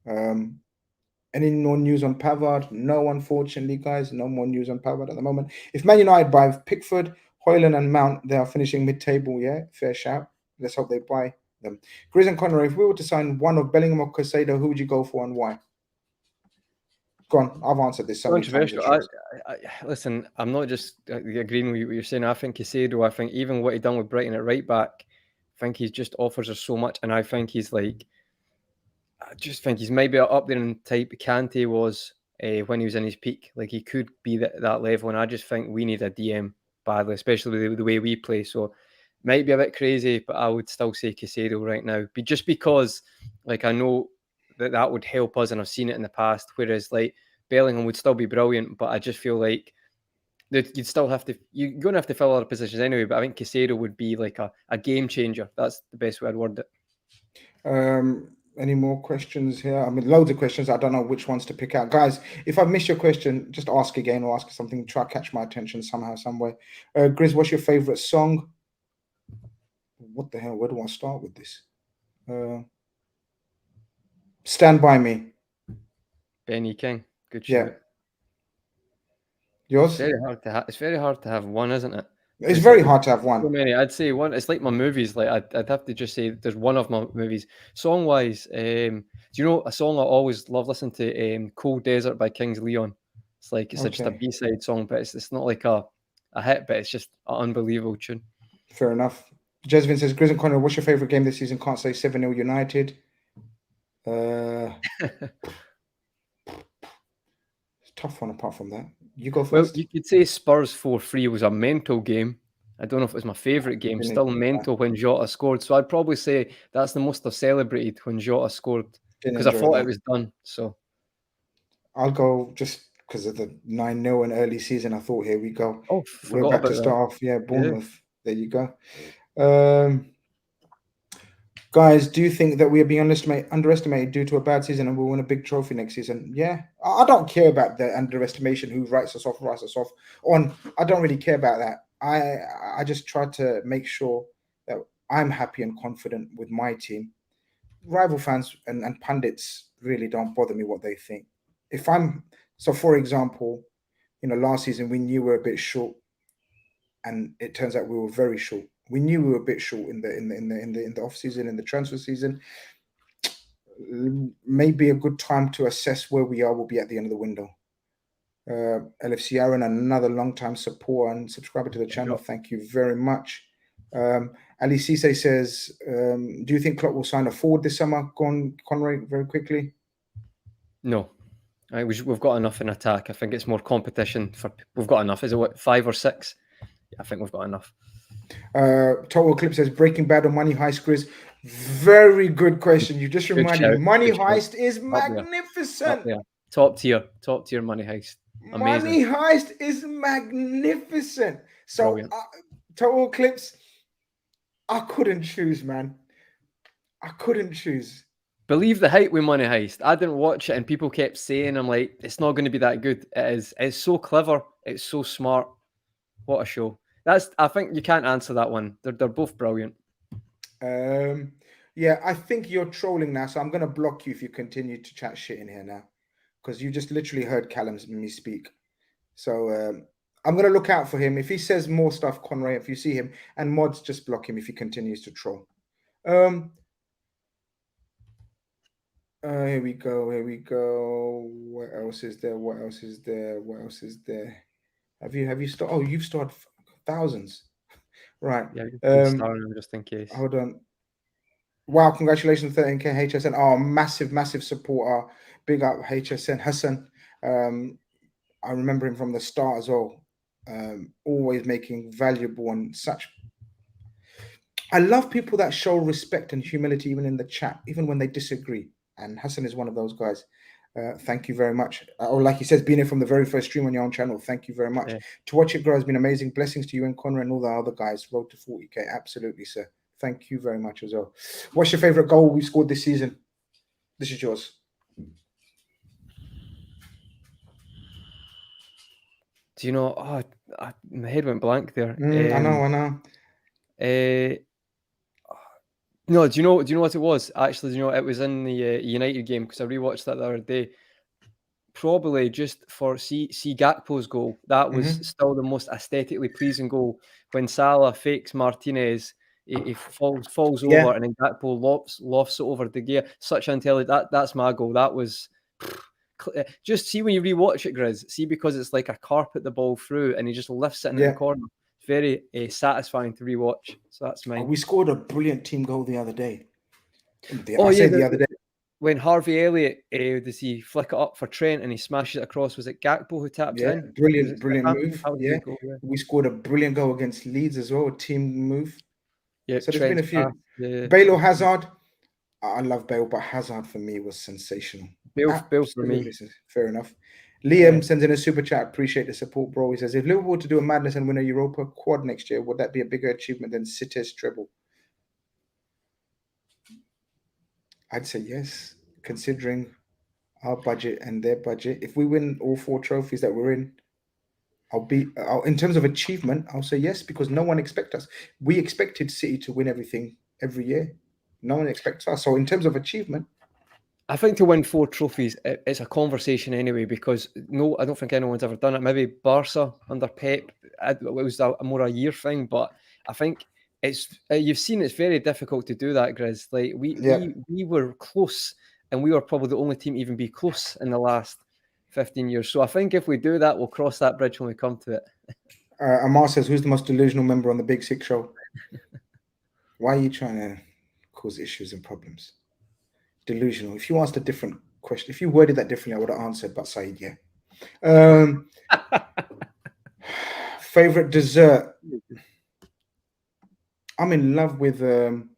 A: Any more news on Pavard? No, unfortunately, guys. No more news on Pavard at the moment. If Man United buy Pickford, Hoyland and Mount, they are finishing mid-table, yeah? Fair shout. Let's hope they buy them. Grizz and Conroy, if we were to sign one of Bellingham or Caicedo, who would you go for and why? Go on. I've answered this so many times.
B: Listen, I'm not just agreeing with what you're saying. I think Caicedo, I think even what he done with Brighton at right back, I think he just offers us so much. And I think he's like, I just think he's maybe up there in type Kante was when he was in his peak. Like he could be that level. And I just think we need a DM badly, especially with the way we play. So might be a bit crazy, but I would still say Caicedo right now. But just because, like, I know that would help us, and I've seen it in the past. Whereas, like, Bellingham would still be brilliant, but I just feel like you'd still have to. You're going to have to fill other positions anyway. But I think Caicedo would be like a game changer. That's the best way I'd word it.
A: Any more questions here? I mean, loads of questions. I don't know which ones to pick out. Guys, if I've missed your question, just ask again or ask something. Try to catch my attention somehow, somewhere. Grizz, what's your favorite song? What the hell? Where do I start with this? Stand By Me.
B: Benny King. Good show. Yeah.
A: Yours?
B: It's very hard to have one, isn't it?
A: It's very hard to have one.
B: So many. I'd say one. It's like my movies. Like I'd have to just say there's one of my movies. Song wise, do you know a song I always love listening to? Cold Desert by Kings Leon. It's like it's just a B-side song, but it's not like a hit, but it's just an unbelievable tune.
A: Fair enough. Jesvin says, Grizz and Connor, what's your favourite game this season? Can't say 7-0 United. It's a tough one apart from that. You go first.
B: Well, you could say Spurs 4-3 was a mental game. I don't know if it was my favourite game. Still mental when Jota scored. So I'd probably say that's the most I've celebrated when Jota scored because I thought it was done. So
A: I'll go just because of the 9-0 in early season. I thought, here we go.
B: Oh,
A: we're about to start off. Yeah, Bournemouth. Yeah. There you go. Guys, do you think that we are being underestimated due to a bad season and we'll win a big trophy next season? Yeah, I don't care about the underestimation. Who writes us off. I don't really care about that. I just try to make sure that I'm happy and confident with my team. Rival fans and pundits really don't bother me what they think. For example, last season we knew we were a bit short, and it turns out we were very short. We knew we were a bit short in the off season, in the transfer season. Maybe a good time to assess where we are will be at the end of the window. LFC Aaron, another long-time supporter and subscriber to the channel. Thank you very much. Ali Cisse says, do you think Klopp will sign a forward this summer? Conrad, very quickly.
B: No. We've got enough in attack. I think it's more competition. We've got enough. Is it 5 or 6? Yeah, I think we've got enough.
A: Total Clip says, Breaking Bad or Money Heist, Grizz? Very good question. You just reminded me. Money Heist is magnificent.
B: Top tier Money Heist. Amazing.
A: Money Heist is magnificent. So, Total Clips, I couldn't choose, man. I couldn't choose.
B: Believe the hype with Money Heist. I didn't watch it, and people kept saying, I'm like, it's not going to be that good. It is. It's so clever. It's so smart. What a show. I think you can't answer that one. They're both brilliant.
A: Yeah, I think you're trolling now, so I'm going to block you if you continue to chat shit in here now, because you just literally heard Callum's me speak. So I'm going to look out for him. If he says more stuff, Conrad, if you see him, and mods, just block him if he continues to troll. Here we go. What else is there? Have you started? Oh, you've started thousands. Right.
B: Yeah, starting just in case.
A: Hold on. Wow, congratulations, 13K HSN. Oh, massive supporter. Big up HSN Hassan. I remember him from the start as well. Always making valuable and such. I love people that show respect and humility even in the chat, even when they disagree. And Hassan is one of those guys. Thank you very much. Or like he says, being here from the very first stream on your own channel. Thank you very much. Yeah. To watch it grow has been amazing. Blessings to you and Conrad and all the other guys. Road to 40K. Absolutely, sir. Thank you very much as well. What's your favorite goal we scored this season? This is yours.
B: Do you know? Oh, my head went blank there.
A: I know.
B: No, do you know what it was? Actually, it was in the United game, because I rewatched that the other day. Probably just for see Gakpo's goal. That was still the most aesthetically pleasing goal. When Salah fakes Martinez, he falls over, and then Gakpo lofts it over De Gea. Such intelligence. That's my goal. That was just see when you rewatch it, Grizz. See, because it's like a carpet the ball through, and he just lifts it in the corner. Very satisfying to rewatch. So that's mine.
A: We scored a brilliant team goal the other day. The other day.
B: When Harvey Elliott, does he flick it up for Trent and he smashes it across? Was it Gakpo who tapped it in?
A: Brilliant move. Goal, we scored a brilliant goal against Leeds as well, a team move.
B: Yeah,
A: so there's been a few. Bale or Hazard? I love Bale, but Hazard for me was sensational.
B: Bale for me.
A: Fair enough. Liam sends in a super chat. Appreciate the support, bro. He says, if Liverpool to do a madness and win a Europa quad next year, would that be a bigger achievement than City's treble? I'd say yes, considering our budget and their budget. If we win all 4 trophies that we're in, in terms of achievement, I'll say yes, because no one expects us. We expected City to win everything every year. No one expects us. So in terms of achievement,
B: I think to win 4 trophies, it's a conversation anyway, because I don't think anyone's ever done it. Maybe Barca under Pep, it was more a year thing, but I think you've seen it's very difficult to do that, Grizz. Like we were close, and we were probably the only team to even be close in the last 15 years. So I think if we do that, we'll cross that bridge when we come to it.
A: Amar says, who's the most delusional member on the Big Six show? Why are you trying to cause issues and problems? Delusional. If you asked a different question, if you worded that differently, I would have answered, but Saeed, yeah. Favorite dessert? I'm in love with, I don't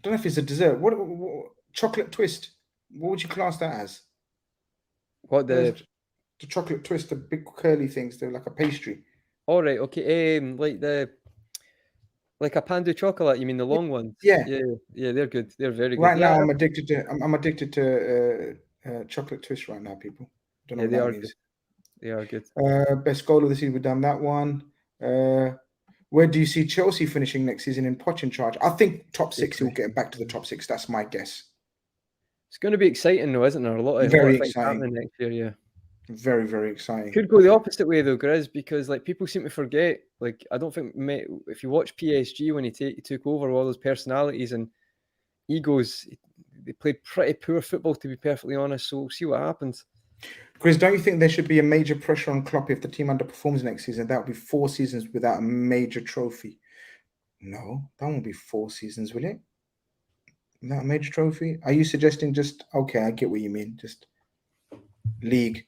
A: know if it's a dessert. What chocolate twist? What would you class that as?
B: What the
A: chocolate twist, the big curly things, they're like a pastry.
B: All right, okay. Like Like a Pandu chocolate, you mean the long ones?
A: Yeah.
B: Yeah, they're good. They're very good.
A: Right now, I'm addicted to chocolate twist right now, people. Don't know what that means.
B: They are good.
A: Best goal of the season, we've done that one. Where do you see Chelsea finishing next season in Poch in charge? I think top 6, he'll get back to the top 6. That's my guess.
B: It's going to be exciting though, isn't there? A lot of things happening next year, yeah.
A: Very, very exciting.
B: Could go the opposite way though, Grizz, because like people seem to forget. Like I don't think if you watch PSG when he took over all those personalities and egos, they played pretty poor football, to be perfectly honest. So we'll see what happens.
A: Chris, don't you think there should be a major pressure on Klopp if the team underperforms next season? That would be 4 seasons without a major trophy. No, that won't be 4 seasons, will it? Without a major trophy? Are you suggesting just, okay, I get what you mean, just league?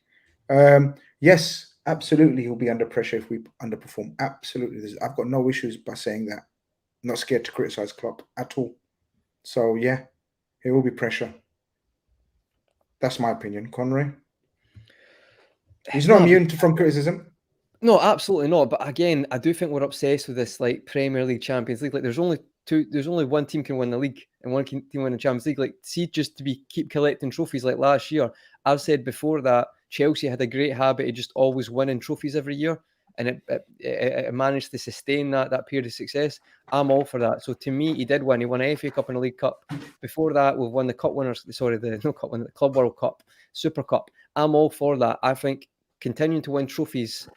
A: Yes, absolutely, he'll be under pressure if we underperform. Absolutely. I've got no issues by saying that. I'm not scared to criticize Klopp at all. So, yeah, it will be pressure. That's my opinion. Conroy? He's not immune from criticism.
B: No, absolutely not. But again, I do think we're obsessed with this like Premier League, Champions League. Like there's only one team can win the league and one team win the Champions League. Like see, just to keep collecting trophies like last year. I've said before that Chelsea had a great habit of just always winning trophies every year, and it managed to sustain that period of success. I'm all for that. So to me, he did win. He won a FA Cup and a League Cup. Before that, we've won the Cup winners. Sorry, the Club World Cup, Super Cup. I'm all for that. I think continuing to win trophies,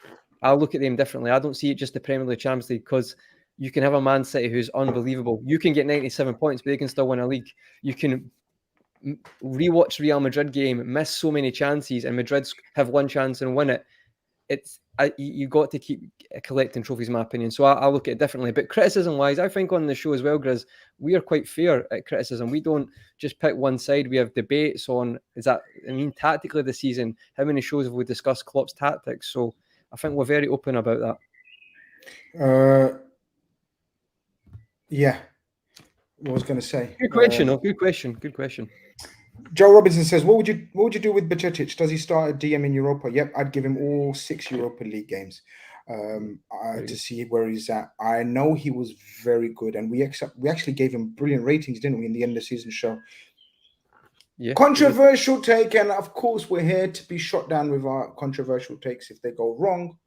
B: I'll look at them differently. I don't see it just the Premier League, Champions League, because you can have a Man City who's unbelievable. You can get 97 points, but they can still win a league. You can rewatch Real Madrid game, miss so many chances, and Madrid have one chance and win it. You got to keep collecting trophies, in my opinion. So I'll look at it differently. But criticism-wise, I think on the show as well, Grizz, we are quite fair at criticism. We don't just pick one side. We have debates on, tactically this season, how many shows have we discussed Klopp's tactics? So I think we're very open about
A: that. Yeah. What was going to say?
B: Good question. Good question.
A: Joe Robinson says, what would you do with Bajcetic? Does he start a DM in Europa? Yep, I'd give him all 6 Europa League games to see where he's at. I know he was very good, and we actually gave him brilliant ratings, didn't we, in the end of the season show? Yeah. Controversial take, and of course we're here to be shot down with our controversial takes if they go wrong.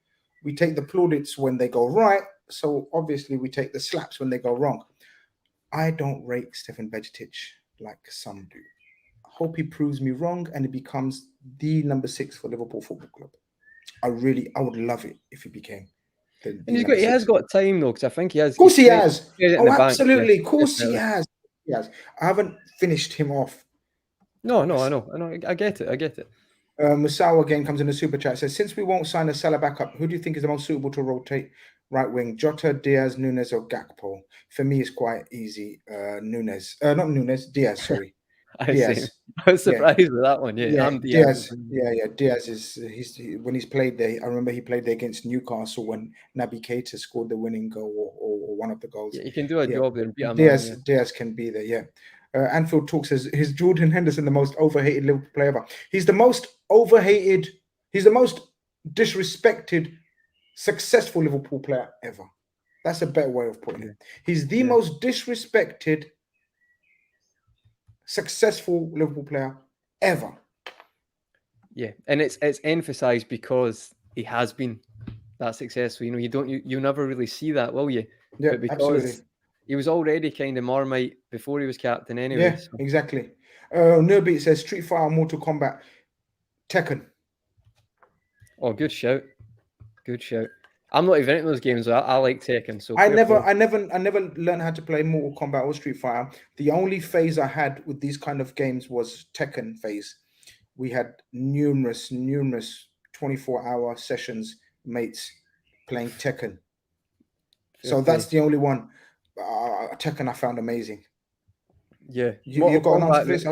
A: We take the plaudits when they go right, so obviously we take the slaps when they go wrong. I don't rate Stefan Bajcetic like some do. Hope he proves me wrong and he becomes the number 6 for Liverpool Football Club. I would love it if he became.
B: He has got time though, because I think he has.
A: Of course he has. Oh, absolutely. Of course he has. Yes. I haven't finished him off.
B: No, I know. I get it.
A: Musawa again comes in the super chat. Says, since we won't sign a Salah backup, who do you think is the most suitable to rotate right wing? Jota, Diaz, Nunes, or Gakpo? For me, it's quite easy. Diaz. Sorry.
B: I was surprised with that one.
A: Diaz. Diaz is when he's played there. I remember he played there against Newcastle when Naby Keita scored the winning goal or one of the goals.
B: Yeah, he can do a job there.
A: Diaz can be there. Yeah. Anfield Talk says, is Jordan Henderson the most overhated Liverpool player ever? He's the most overhated. He's the most disrespected, successful Liverpool player ever. That's a better way of putting it. He's the most disrespected, successful Liverpool player ever.
B: Yeah, and it's emphasized because he has been that successful. You never really see that, will you?
A: Yeah, but because absolutely.
B: He was already kind of Marmite before he was captain anyway.
A: Yeah, so. Exactly. Nurbeat says Street Fighter, Mortal Kombat, Tekken.
B: Oh, good shout. I'm not even in those games. I like Tekken. So
A: I never learned how to play Mortal Kombat or Street Fighter. The only phase I had with these kind of games was Tekken phase. We had numerous 24-hour sessions, mates playing Tekken. So that's the only one. Tekken I found amazing.
B: Yeah,
A: you got an answer for this?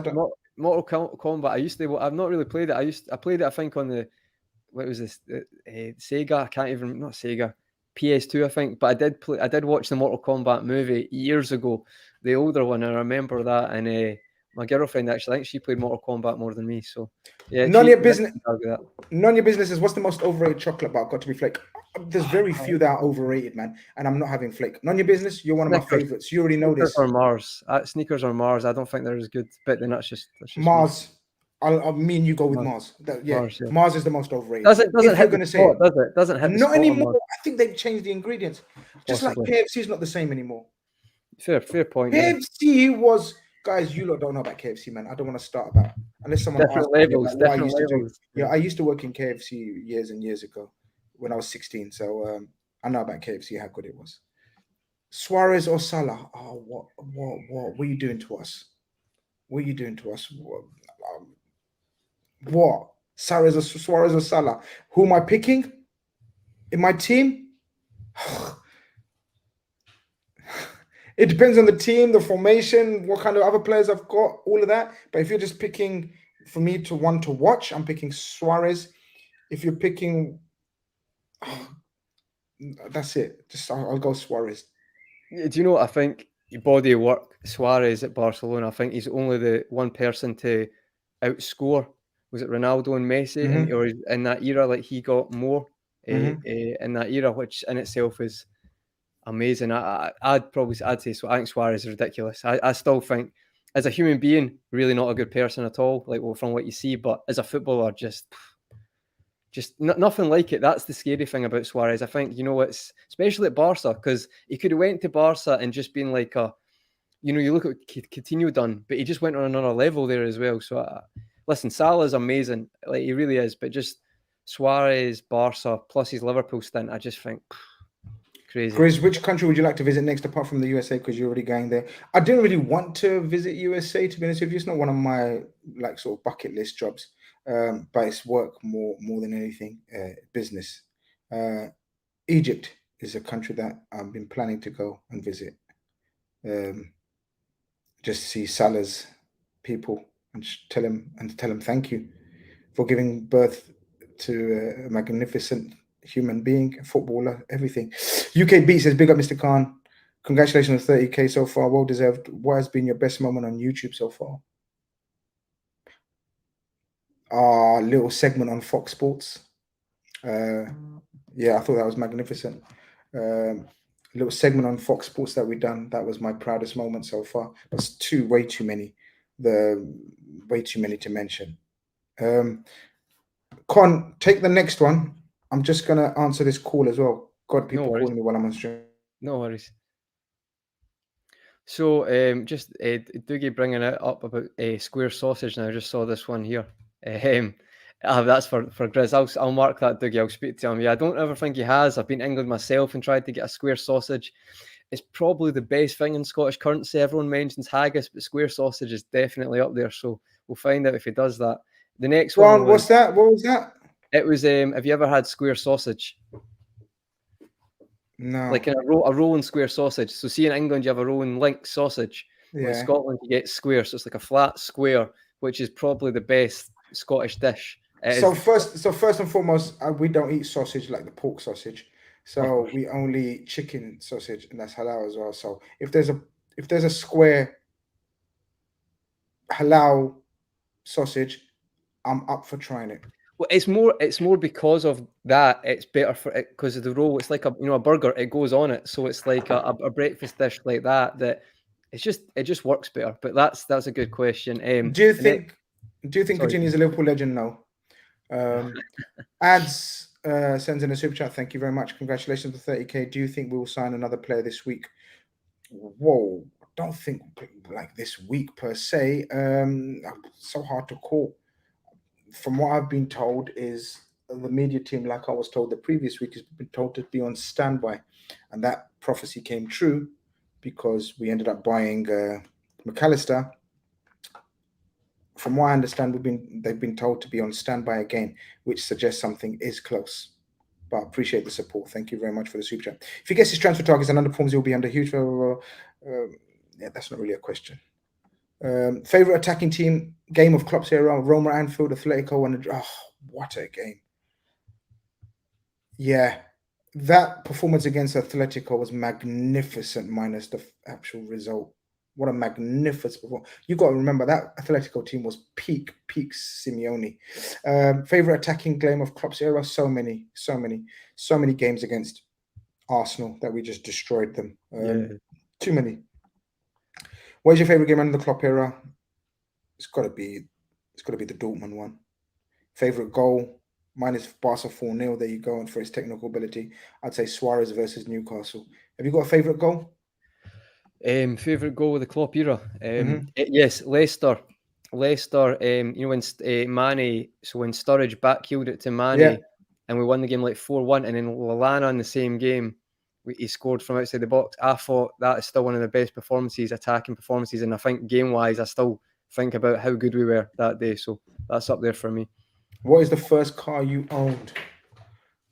B: Mortal Kombat. I've not really played it. I played it. I think on the what was this? Sega. I can't even. Not Sega. PS2, I think. But I did watch the Mortal Kombat movie years ago, the older one. I remember that. And my girlfriend actually, I think she played Mortal Kombat more than me. So yeah.
A: None of your business. None of your business is what's the most overrated chocolate bar got to be flake. There's very few that are overrated, man. And I'm not having flake. None of your business. You're one of my favorites. You already know this.
B: Or Mars. Sneakers or Mars. I don't think they're as good. But then that's just
A: Mars. I'll me and you go with Mars. Mars is the most overrated.
B: Doesn't
A: if you're
B: hit
A: gonna
B: the
A: say
B: spot,
A: it.
B: does it? Doesn't hit the
A: Not
B: spot
A: anymore. I think they've changed the ingredients. Just like KFC is not the same anymore.
B: Fair point.
A: KFC was, guys, you lot don't know about KFC, man. I don't want to start about unless someone asks me about what I used to do. Yeah, I used to work in KFC years and years ago when I was 16. So I know about KFC, how good it was. Suarez or Salah? Oh, what are you doing to us? What are you doing to us? What? Suarez or Salah? Who am I picking in my team? It depends on the team, the formation, what kind of other players I've got, all of that. But if you're just picking for me to want to watch, I'm picking Suarez. If you're picking, that's it. Just I'll go Suarez.
B: Do you know what I think? Body of work, Suarez at Barcelona. I think he's only the one person to outscore. Was it Ronaldo and Messi?
A: Mm-hmm.
B: Or in that era, like he got more in that era, which in itself is amazing. I'd say so. I think Suarez is ridiculous. I still think, as a human being, really not a good person at all. Like, well, from what you see, but as a footballer, just nothing like it. That's the scary thing about Suarez. I think, it's especially at Barca, because he could have went to Barca and just been like you look at what Coutinho done, but he just went on another level there as well. So listen, Salah's amazing, like he really is, but just Suarez, Barca plus his Liverpool stint, I just think crazy.
A: Grizz, which country would you like to visit next apart from the USA? Because you're already going there. I didn't really want to visit USA, to be honest with you. It's not one of my sort of bucket list jobs. But it's work more than anything, business. Egypt is a country that I've been planning to go and visit. Just see Salah's people and tell him thank you for giving birth to a magnificent human being, a footballer, everything. UK Beat says, big up Mr. Khan. Congratulations on 30K so far. Well deserved. What has been your best moment on YouTube so far? Our little segment on Fox Sports. Yeah, I thought that was magnificent. Little segment on Fox Sports that we done. That was my proudest moment so far. That's way too many. Way too many to mention. Con, take the next one. I'm just gonna answer this call as well. God, people calling me while I'm on stream.
B: No worries. So, just Doogie bringing it up about square sausage. Now I just saw this one here. That's for Grizz. I'll mark that, Doogie. I'll speak to him. Yeah, I don't ever think he has. I've been to England myself and tried to get a square sausage. It's probably the best thing in Scottish currency. Everyone mentions haggis, but square sausage is definitely up there. So we'll find out if he does that. The next one.
A: What's that? What was that?
B: It was. Have you ever had square sausage?
A: No.
B: Like a rolling square sausage. So see, in England you have a rolling link sausage.
A: Yeah.
B: In Scotland you get square, so it's like a flat square, which is probably the best Scottish dish.
A: First and foremost, we don't eat sausage like the pork sausage. So we only eat chicken sausage, and that's halal as well. So if there's a square halal sausage, I'm up for trying it.
B: Well, it's more because of that. It's better for it because of the roll. It's like a burger. It goes on it, so it's like a breakfast dish like that. That it just works better. But that's a good question.
A: Do you think Virginia's a Liverpool legend? No. Ads sends in a super chat. Thank you very much. Congratulations for 30K. Do you think we will sign another player this week? Whoa, I don't think like this week per se. So hard to call. From what I've been told is the media team, like I was told the previous week, has been told to be on standby, and that prophecy came true because we ended up buying McAllister. From what I understand, they've been told to be on standby again, which suggests something is close. But I appreciate the support. Thank you very much for the super chat. If he gets his transfer targets and underperforms, he'll be under huge. Yeah, that's not really a question. Favorite attacking team game of Klopp's era: Roma, Anfield, Atletico, and what a game! Yeah, that performance against Atletico was magnificent, minus the actual result. What a magnificent performance. You got to remember that Atletico team was peak Simeone. Favorite attacking game of Klopp's era? So many games against Arsenal that we just destroyed them. Too many. What is your favorite game under the Klopp era? It's got to be the Dortmund one. Favorite goal? Mine is Barca 4-0. There you go. And for its technical ability, I'd say Suarez versus Newcastle. Have you got a favorite goal?
B: Favorite goal of the Klopp era? Yes, Leicester. Leicester. You know, when Mane, so when Sturridge backheeled it to Mane, and we won the game like 4-1, and then Lallana in the same game, he scored from outside the box. I thought that is still one of the best performances, attacking performances, and I think game-wise, I still think about how good we were that day. So that's up there for me.
A: What is the first car you owned?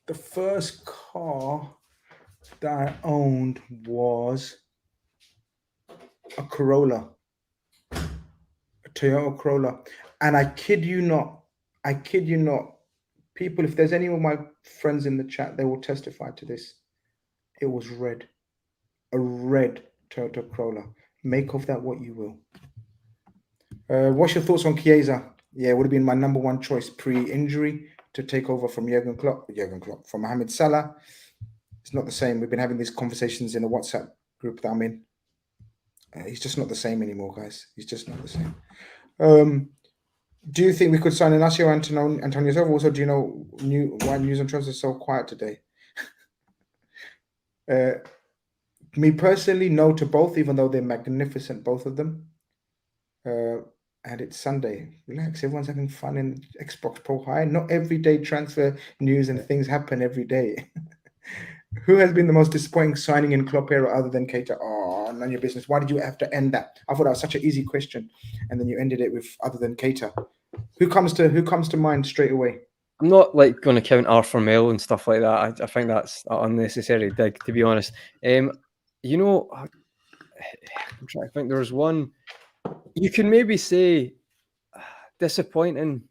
A: The first car that I owned was a Corolla, a Toyota Corolla. And I kid you not, people, if there's any of my friends in the chat, they will testify to this. It was red, a red Toyota Corolla. Make of that what you will. What's your thoughts on Chiesa? Yeah, it would have been my number one choice pre-injury to take over from Jurgen Klopp, from Mohamed Salah. It's not the same. We've been having these conversations in a WhatsApp group that I'm in. He's just not the same anymore, guys. He's just not the same. Do you think we could sign Inacio Antonio Silva? Also, do you know why news and transfer is so quiet today? Me personally, no to both, even though they're magnificent, both of them. And it's Sunday. Relax. Everyone's having fun in Xbox Pro High. Not everyday transfer news and things happen every day. Who has been the most disappointing signing in Klopp era other than Keita? Oh, none of your business. Why did you have to end that? I thought that was such an easy question, and then you ended it with other than Keita. Who comes to mind straight away?
B: I'm not like going to count Arthur Mel and stuff like that. I think that's an unnecessary dig, to be honest. You know, I'm trying to think. There was one. You can maybe say disappointing.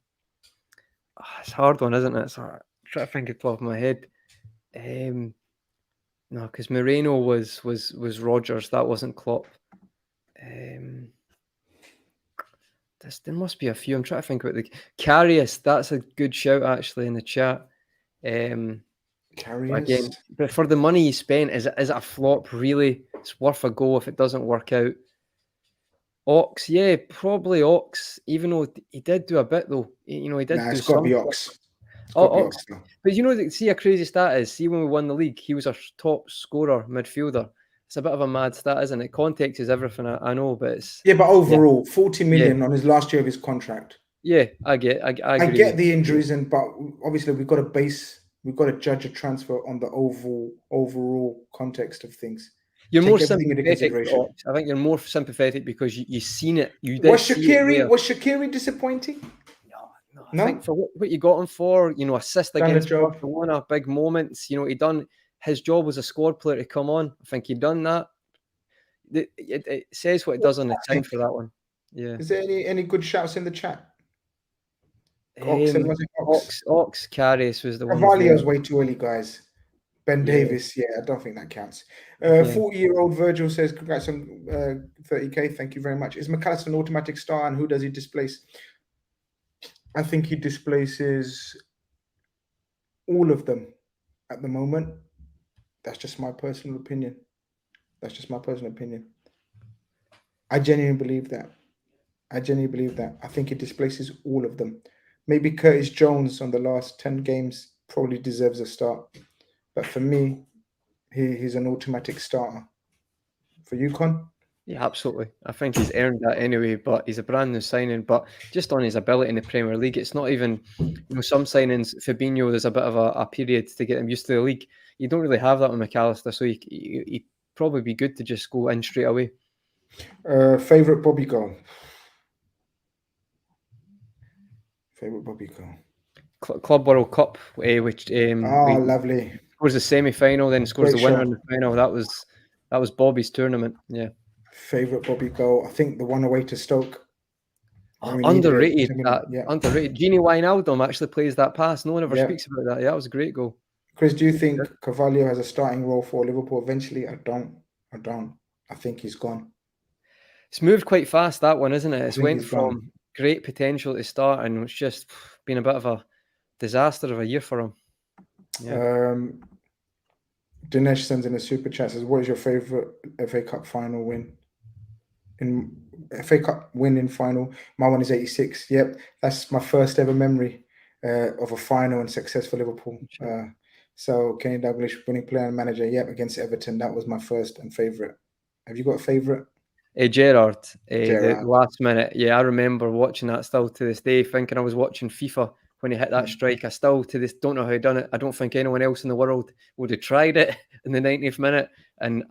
B: It's a hard one, isn't it? So I'm trying to think of the top of my head. No, because Moreno was Rodgers. That wasn't Klopp. There must be a few. I'm trying to think about the Karius. That's a good shout actually in the chat.
A: Karius.
B: Again, but for the money he spent, is it a flop? Really, it's worth a go if it doesn't work out. Ox, yeah, probably Ox. Even though he did do a bit though, you know, he did.
A: Nah, it's got to be Ox.
B: Ox. But you know, see a crazy stat is, see when we won the league, he was our top scorer midfielder. It's a bit of a mad stat, isn't it? Context is everything. I know, but it's
A: but overall, 40 million on his last year of his contract.
B: Yeah, I get. I
A: get the injuries, but obviously we've got to judge a transfer on the overall context of things.
B: You're more sympathetic. I think you're more sympathetic because you've seen it.
A: Was Shaqiri disappointing?
B: No. I think for what you got him for, you know, assist against Barcelona, big moments. You know, his job was a squad player to come on. I think he'd done that. It says what it does on the tin for that one. Yeah.
A: Is there any good shouts in the chat?
B: Ox, Karius was the one.
A: Carvalho's way too early, guys. Ben Davis, I don't think that counts. 40-year-old Virgil says, congrats on 30K. Thank you very much. Is McAllister an automatic star, and who does he displace? I think he displaces all of them at the moment. That's just my personal opinion. I genuinely believe that. I think he displaces all of them. Maybe Curtis Jones on the last 10 games probably deserves a start. But for me, he's an automatic starter. For you, Con?
B: Yeah, absolutely. I think he's earned that anyway, but he's a brand new signing. But just on his ability in the Premier League, it's not even, some signings, Fabinho, there's a bit of a period to get him used to the league. You don't really have that with McAllister, so he'd probably be good to just go in straight away.
A: Favourite Bobby goal?
B: Club World Cup, which
A: lovely.
B: Scores the semi-final, then scores the winner in the final. That was Bobby's tournament. Yeah.
A: Favorite Bobby goal? I think the one away to Stoke.
B: Underrated. Underrated. Gini Wijnaldum actually plays that pass. No one ever speaks about that. Yeah, that was a great goal.
A: Chris, do you think Carvalho has a starting role for Liverpool eventually? I don't. I think he's gone.
B: It's moved quite fast, that one, isn't it? It's
A: think
B: went
A: it's gone.
B: from great potential to start, and it's just been a bit of a disaster of a year for him. Yeah.
A: Dinesh sends in a super chat, says, what is your favourite FA Cup final win? In FA Cup win in final, my one is 86. Yep, that's my first ever memory of a final and success for Liverpool. So Kenny Dalglish, winning player and manager, yep, against Everton. That was my first and favourite. Have you got a favourite?
B: Gerrard, the last minute. Yeah, I remember watching that still to this day, thinking I was watching FIFA when he hit that strike. I still to this don't know how he done it. I don't think anyone else in the world would have tried it in the 90th minute, and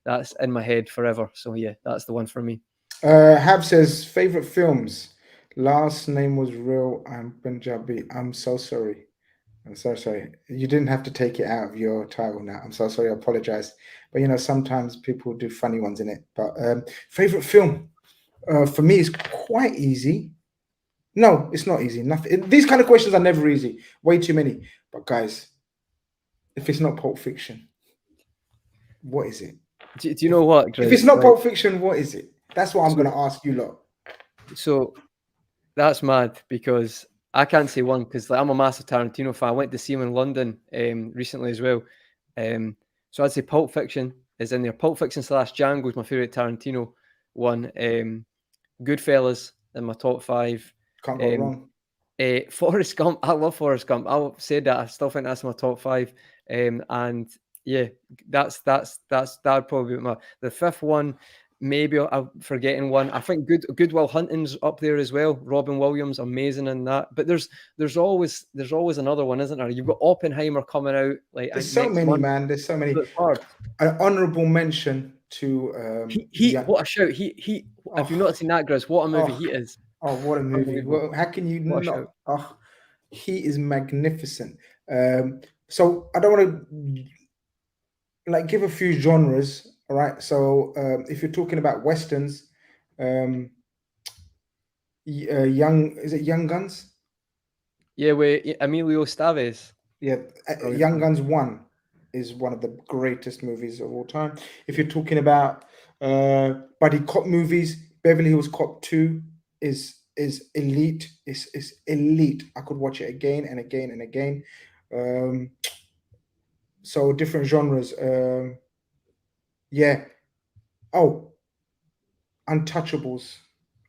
B: that's in my head forever. So yeah, that's the one for me.
A: Hab says favourite films. Last name was real. I'm Punjabi. I'm so sorry. I'm so sorry. You didn't have to take it out of your title now. I'm so sorry. I apologize. But, you know, sometimes people do funny ones in it. But favorite film for me is quite easy. No, it's not easy. Nothing. These kind of questions are never easy. Way too many. But, guys, if it's not Pulp Fiction, what is it?
B: Do you know what, Grizz?
A: If it's not Pulp Fiction, what is it? That's what I'm going to ask you lot. So
B: that's mad because I can't say one because I'm a massive Tarantino fan. I went to see him in London recently as well. So I'd say Pulp Fiction is in there. Pulp Fiction / Django is my favourite Tarantino one. Goodfellas in my top 5.
A: Can't go wrong.
B: Forrest Gump. I love Forrest Gump. I'll say that. I still think that's my top 5. And yeah, that'd probably be the 5th one. Maybe I'm forgetting one. I think Good Will Hunting's up there as well. Robin Williams, amazing in that. But there's always another one, isn't there? You've got Oppenheimer coming out. Like
A: there's so many, man. There's so many. An honourable mention to
B: what a shout. He have you not seen that, Grizz? What a movie he is.
A: Oh, what a movie. Well, how can you not? Oh, he is magnificent. So I don't want to give a few genres. All right, so if you're talking about westerns, Young Guns?
B: Yeah, with Emilio Estevez.
A: Yeah, Young Guns 1 is one of the greatest movies of all time. If you're talking about buddy cop movies, Beverly Hills Cop 2 is elite. It's elite. I could watch it again and again and again. So different genres. Yeah. Oh, Untouchables.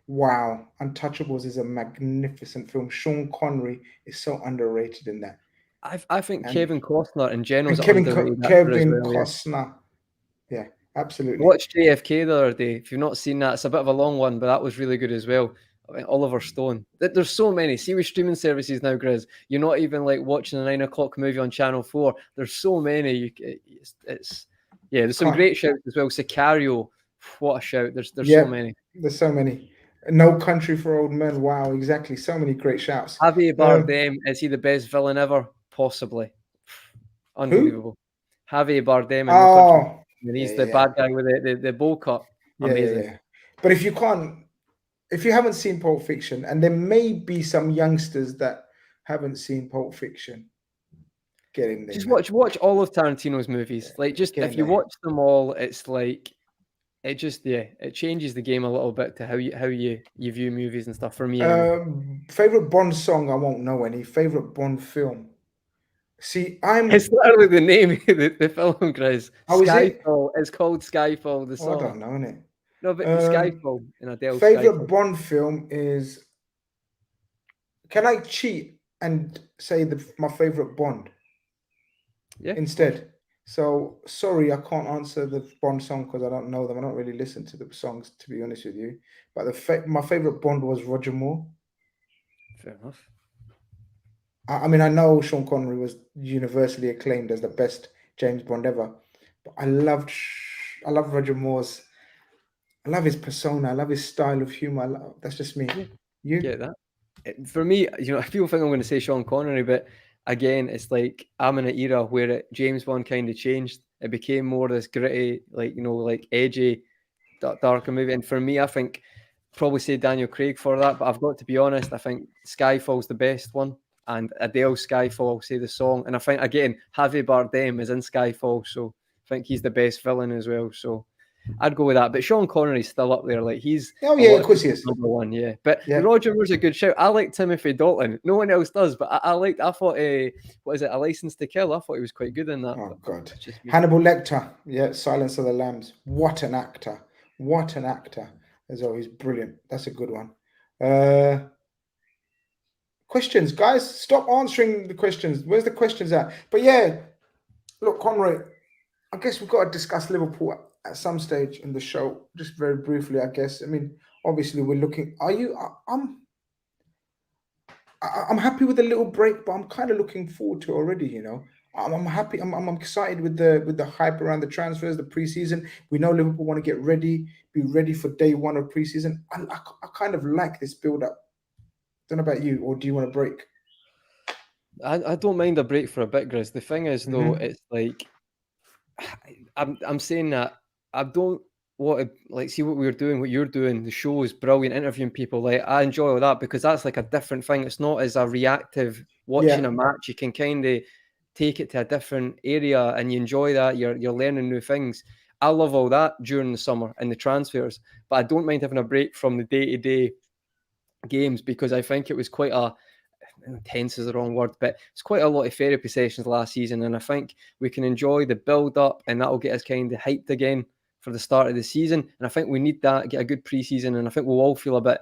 A: Wow. Untouchables is a magnificent film. Sean Connery is so underrated in that.
B: I think Kevin Costner in general is
A: Kevin
B: underrated.
A: Costner. Yeah, absolutely.
B: I watched JFK the other day. If you've not seen that, it's a bit of a long one, but that was really good as well. Oliver Stone. There's so many. See, with streaming services now, Grizz, you're not even watching a 9 o'clock movie on Channel 4. There's so many. There's some great shouts as well. Sicario, what a shout. There's so many.
A: There's so many. No Country for Old Men. Wow, exactly. So many great shouts.
B: Javier Bardem, is he the best villain ever? Possibly. Unbelievable. Who? Javier Bardem in No Country. And he's the bad guy with the bowl cut. Amazing.
A: Yeah. But if you haven't seen Pulp Fiction, and there may be some youngsters that haven't seen Pulp Fiction, get in there.
B: Just watch all of Tarantino's movies. If you watch them all, it's it changes the game a little bit to how you view movies and stuff. For me,
A: favorite Bond song, I won't know any. Favorite Bond film. See,
B: it's literally the name of the film, Grizz. Skyfall. It's called Skyfall. The song.
A: I don't know, innit?
B: No, but Skyfall in Adele.
A: Favorite Bond film is. Can I cheat and say my favorite Bond?
B: Yeah.
A: Instead, so sorry, I can't answer the Bond song because I don't know them. I don't really listen to the songs, to be honest with you. But my favorite Bond was Roger Moore.
B: Fair enough.
A: I mean, I know Sean Connery was universally acclaimed as the best James Bond ever, but I love Roger Moore's. I love his persona. I love his style of humor. That's just me.
B: Yeah.
A: You
B: get that? For me, people think I'm going to say Sean Connery, but again, it's I'm in an era where James Bond kind of changed. It became more this gritty, edgy, darker movie. And for me, I think probably say Daniel Craig for that. But I've got to be honest. I think Skyfall's the best one. And Adele's Skyfall, I'll say the song. And I think, again, Javier Bardem is in Skyfall, so I think he's the best villain as well. So, I'd go with that. But Sean Connery's still up there. Like he's
A: Oh yeah, of course he is.
B: number one. Yeah, but
A: Yeah.
B: Roger Moore's a good shout. I like Timothy Dalton. No one else does, but I thought what is it? A License to Kill. I thought he was quite good in that.
A: Oh God,
B: just
A: Hannibal Lecter. Yeah, Silence of the Lambs. What an actor! What an actor! As well, he's brilliant. That's a good one. Questions, guys. Stop answering the questions. Where's the questions at? But yeah, look, Conroy, I guess we've got to discuss Liverpool at some stage in the show, just very briefly, I guess. I mean, obviously we're looking. I'm happy with the little break, but I'm kind of looking forward to it already. You know, I'm happy. I'm excited with the hype around the transfers, the preseason. We know Liverpool want to get ready, be ready for day one of preseason. I kind of like this build up. Don't know about you, or do you want a break?
B: I don't mind a break for a bit, Grizz. The thing is, though, it's like I'm saying that I don't want to like see what we're doing, what you're doing. The show is brilliant, interviewing people. Like I enjoy all that because that's like a different thing. It's not as a reactive watching a match. You can kind of take it to a different area and you enjoy that. You're learning new things. I love all that during the summer and the transfers, but I don't mind having a break from the day-to-day games because I think it was quite a intense is the wrong word, but it's quite a lot of therapy sessions last season, and I think we can enjoy the build-up, and that'll get us kind of hyped again for the start of the season. And I think we need that, get a good pre-season, and I think we'll all feel a bit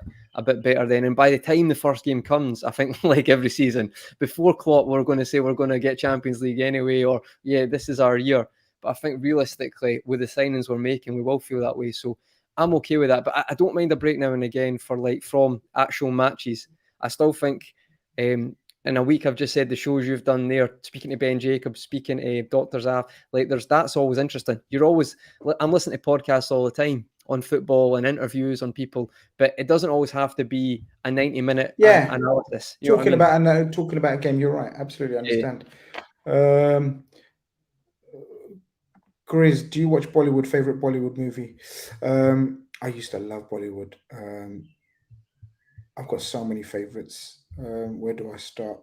B: better then. And by the time the first game comes, I think like every season, before Klopp, we're going to say we're going to get Champions League anyway, or yeah, this is our year. But I think realistically, with the signings we're making, we will feel that way. So I'm okay with that. But I don't mind a break now and again for like from actual matches. I still think in a week, I've just said the shows you've done there, speaking to Ben Jacobs, speaking to Dr. Zaf, like that's always interesting. I'm listening to podcasts all the time on football and interviews on people, but it doesn't always have to be a 90-minute analysis.
A: Talking about a game, you're right. Absolutely understand. Grizz, do you watch Bollywood? Favorite Bollywood movie? I used to love Bollywood. I've got so many favorites. Where do I start?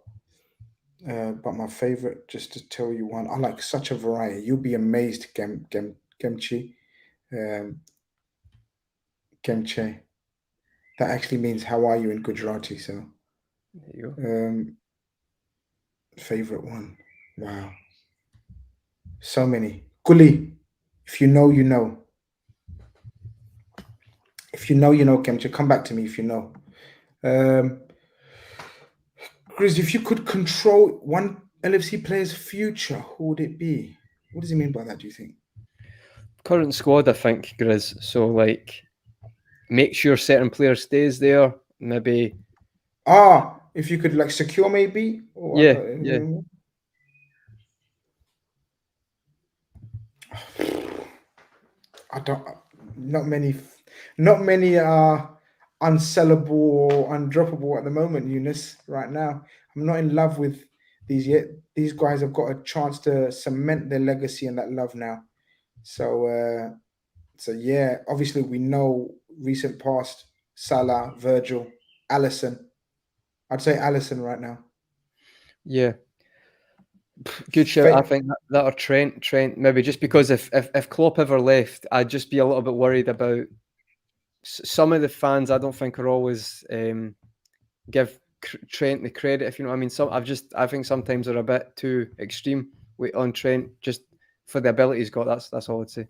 A: But my favorite, just to tell you one, I like such a variety. You'll be amazed, Gemchi. Gemche. That actually means how are you in Gujarati. So, favorite one. Wow. So many. Kuli. If you know, you know. If you know, you know, Gemchi. Come back to me if you know. Grizz, if you could control one LFC player's future, who would it be? What does he mean by that, do you think?
B: Current squad, I think, Grizz. So, like, make sure certain player stays there. Maybe.
A: If you could, like, secure maybe? Or,
B: yeah.
A: Not many are unsellable or undroppable at the moment, Eunice, right now. I'm not in love with these yet. These guys have got a chance to cement their legacy and that love now. So yeah, obviously we know recent past, Salah, Virgil, Alisson. I'd say Alisson right now.
B: Yeah. Good shout. I think that or Trent, maybe just because if Klopp ever left, I'd just be a little bit worried about some of the fans. I don't think are always give Trent the credit, if you know what I mean. I think sometimes they're a bit too extreme on Trent just for the ability he's got. That's all I'd say.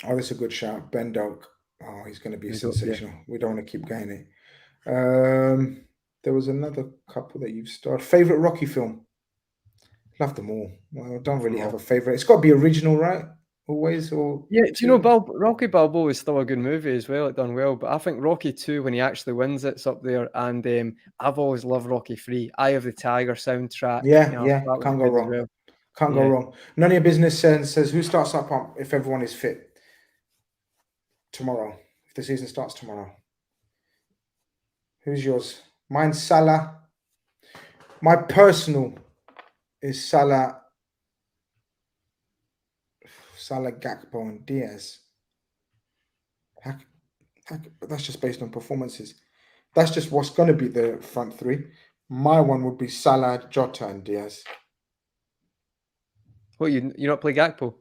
A: Oh, that's a good shout. Ben Doak. Oh, he's going to be sensational. Yeah. We don't want to keep going it. There was another couple that you've started. Favorite Rocky film? Love them all. Well, I don't really have a favorite. It's got to be original, right? Always, or
B: yeah. Do you know Rocky Balboa is still a good movie as well. It done well, but I think Rocky 2, when he actually wins, it's up there. And I've always loved Rocky 3. Eye of the Tiger soundtrack.
A: Yeah, can't go wrong.
B: Well.
A: Can't go wrong. None of your business says who starts up if everyone is fit tomorrow. If the season starts tomorrow, who's yours? Mine's Salah. My personal is Salah, Gakpo, and Diaz. That's just based on performances. That's just what's going to be the front three. My one would be Salah, Jota, and Diaz.
B: What, you not play Gakpo?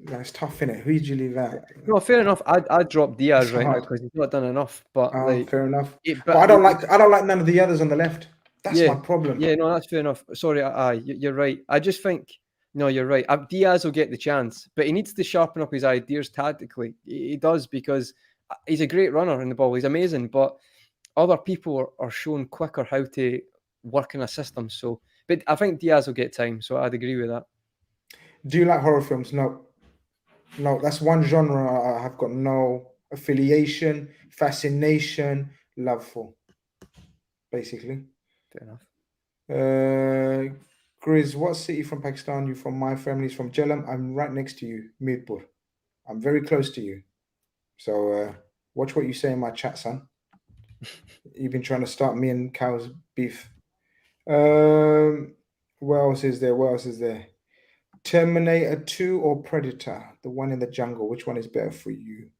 A: That's tough, innit? Who did you leave out?
B: No, fair enough. I'd drop Diaz
A: It's
B: right now
A: hard.
B: because he's not done enough. But like,
A: Fair enough.
B: it,
A: But I don't like none of the others on the left. That's
B: yeah,
A: my problem.
B: yeah, no, that's fair enough. Sorry, you're right. I just think no, you're right. Diaz will get the chance, but he needs to sharpen up his ideas tactically. He does because he's a great runner in the ball. He's amazing, but other people are shown quicker how to work in a system. So, but I think Diaz will get time. So I'd agree with that.
A: Do you like horror films? No. No, that's one genre I have got no affiliation, fascination, love for, basically.
B: Fair enough.
A: Grizz, what city from Pakistan? You from? My family's from Jhelum. I'm right next to you, Mirpur. I'm very close to you. So watch what you say in my chat, son. You've been trying to start me and Kall's beef. What else is there? What else is there? Terminator 2 or Predator? The one in the jungle. Which one is better for you?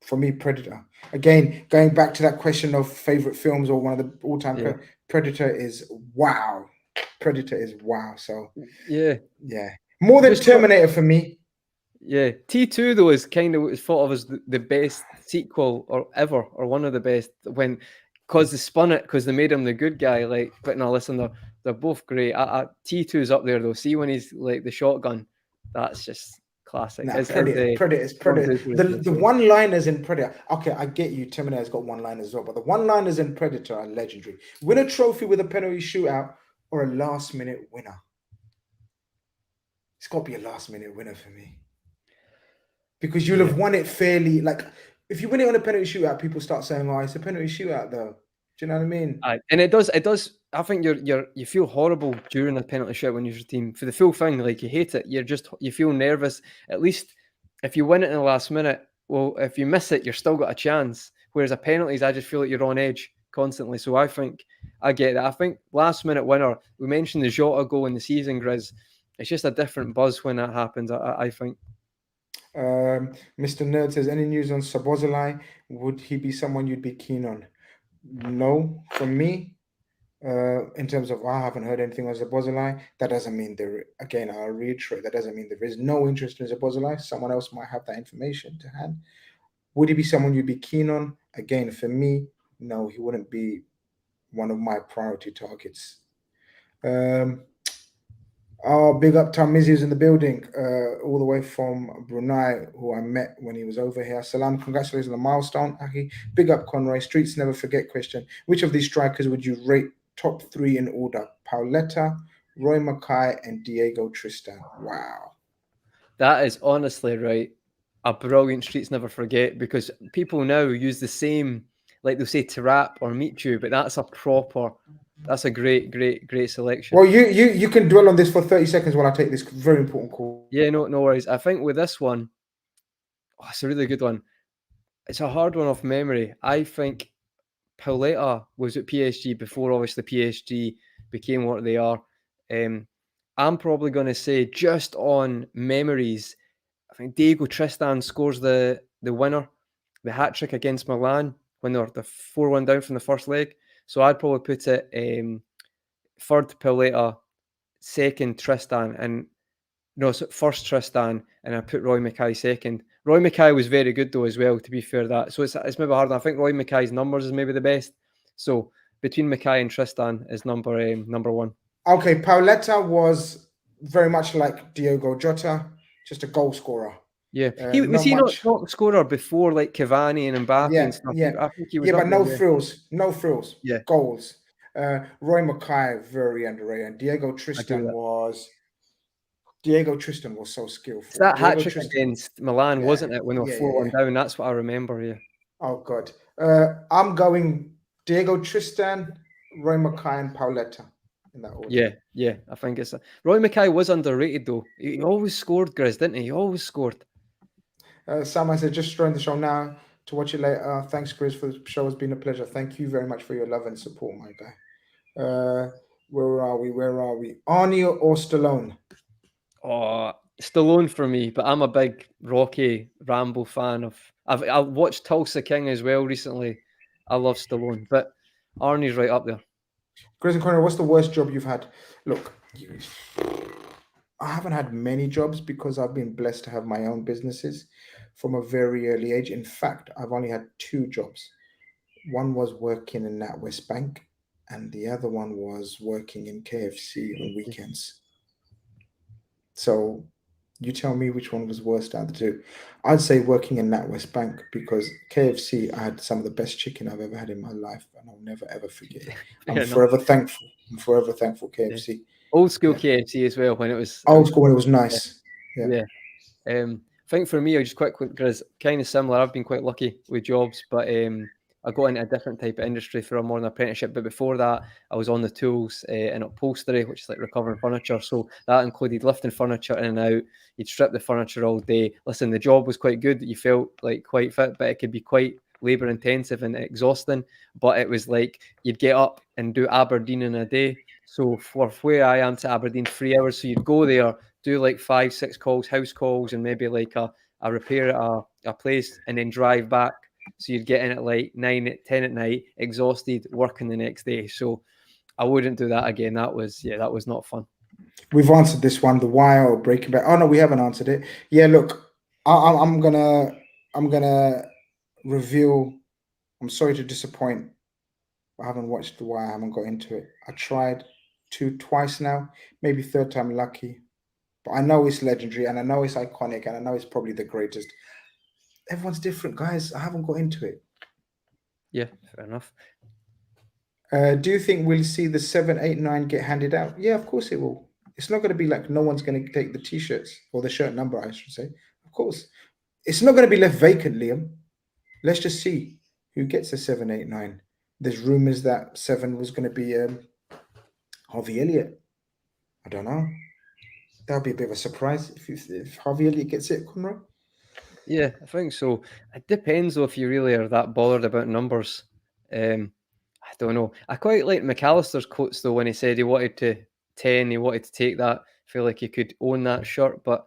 A: For me, Predator. Again, going back to that question of favorite films or one of the all-time Predator is wow. Predator is wow. So
B: yeah.
A: More than Terminator for me.
B: Yeah, T2 though is kind of was thought of as the best sequel or ever, or one of the best when because they spun it because they made him the good guy. Like, but no, listen, they're both great. T2's up there though. See when he's like the shotgun, that's just classic.
A: Nah, Predator. The one-liners in Predator. Okay, I get you. Terminator's got one-liners as well, but the one-liners in Predator are legendary. Win a trophy with a penalty shootout or a last-minute winner. It's got to be a last-minute winner for me. Because you'll have won it fairly. Like, if you win it on a penalty shootout, people start saying, "Oh, it's a penalty shootout, though." Do you know what I mean?
B: And it does. I think you feel horrible during the penalty shootout when you're your team for the full thing. Like you hate it. You feel nervous. At least if you win it in the last minute, well, if you miss it, you're still got a chance. Whereas a penalties, I just feel like you're on edge constantly. So I think I get that. I think last minute winner. We mentioned the Jota goal in the season, Grizz. It's just a different buzz when that happens. I think.
A: Mr. Nerd says, any news on Szoboszlai? Would he be someone you'd be keen on? No, from me. In terms of I haven't heard anything on Szoboszlai. That doesn't mean again, I'll reiterate, that doesn't mean there is no interest in Szoboszlai. Someone else might have that information to hand. Would he be someone you'd be keen on? Again, for me, no, he wouldn't be one of my priority targets. Big up Tamizi who's in the building, all the way from Brunei, who I met when he was over here. Salam, congratulations on the milestone, Aki. Big up Conroy. Streets never forget question. Which of these strikers would you rate top 3 in order? Pauletta, Roy Mackay, and Diego Tristan. Wow.
B: That is honestly right. A brilliant Streets never forget, because people now use the same, like they'll say Trap or Meet You, but that's a great selection.
A: Well, you can dwell on this for 30 seconds while I take this very important call.
B: Yeah, no worries. I think with this one, it's a really good one. It's a hard one off memory. I think Pauletta was at PSG before obviously PSG became what they are. I'm probably going to say, just on memories, I think Diego Tristan scores the winner, the hat-trick against Milan when they're 4-1 down from the first leg. So I'd probably put it third Pauletta, second Tristan, and first Tristan, and I put Roy Mackay second. Roy Mackay was very good though as well, to be fair. So it's maybe hard. I think Roy Mackay's numbers is maybe the best. So between Mackay and Tristan is number 1.
A: Okay, Pauletta was very much like Diogo Jota, just a goal scorer.
B: Yeah, was he not top scorer before like Cavani and Mbappe and stuff?
A: Yeah,
B: I think he was.
A: Yeah, but no frills.
B: Yeah,
A: goals. Roy Mackay, very underrated. And Diego Tristan was so skillful.
B: It's that hat trick against Milan, wasn't it? When they were 4-1 down. That's what I remember. Yeah.
A: Oh God, I'm going Diego Tristan, Roy Mackay, and Pauletta. In that order.
B: Yeah. I think it's Roy Mackay was underrated though. He always scored, Grizz, didn't he? He always scored.
A: Sam, I said, just join the show now to watch it later. Thanks, Grizz, for the show. It's been a pleasure. Thank you very much for your love and support, my guy. Where are we? Arnie or Stallone?
B: Oh, Stallone for me, but I'm a big Rocky Rambo fan. I've watched Tulsa King as well recently. I love Stallone, but Arnie's right up there.
A: Grizz and Conor, what's the worst job you've had? Look, I haven't had many jobs because I've been blessed to have my own businesses from a very early age. In fact, I've only had 2 jobs. One was working in NatWest Bank, and the other one was working in KFC on weekends. So you tell me which one was worst out of the two. I'd say working in NatWest Bank because KFC, I had some of the best chicken I've ever had in my life, and I'll never ever forget it. I'm forever thankful. I'm forever thankful, KFC.
B: Old school KFC as well, when it was
A: old school when it was nice.
B: Yeah. I think for me, I'll just quickly, because kind of similar. I've been quite lucky with jobs, but I got into a different type of industry for a more an apprenticeship. But before that, I was on the tools in upholstery, which is like recovering furniture. So that included lifting furniture in and out. You'd strip the furniture all day. Listen, the job was quite good. You felt like quite fit, but it could be quite labour intensive and exhausting. But it was like you'd get up and do Aberdeen in a day. So for where I am to Aberdeen, 3 hours. So you'd go there, do like 5-6 calls, house calls, and maybe like a repair at a place, and then drive back. So you'd get in at like 9, 10 at night, exhausted, working the next day. So I wouldn't do that again. That was not fun.
A: We've answered this one, The Wire or Breaking Bad. Oh no, we haven't answered it. Yeah, look, I'm gonna reveal. I'm sorry to disappoint. I haven't watched The Wire. I haven't got into it. I tried twice now, maybe third time lucky. But I know it's legendary, and I know it's iconic, and I know it's probably the greatest. Everyone's different, guys. I haven't got into it.
B: Yeah, fair enough.
A: Do you think we'll see the 7, 8, 9 get handed out? Yeah, of course it will. It's not going to be like no one's going to take the T-shirts or the shirt number, I should say. Of course. It's not going to be left vacant, Liam. Let's just see who gets the 7, 8, 9. There's rumours that 7 was going to be Harvey Elliott. I don't know. That'll be a bit of a surprise if Harvey Elliott gets it, Conroy.
B: Yeah, I think so. It depends though if you really are that bothered about numbers. I don't know. I quite like McAllister's quotes though when he said he wanted to 10, he wanted to take that. I feel like he could own that shirt. But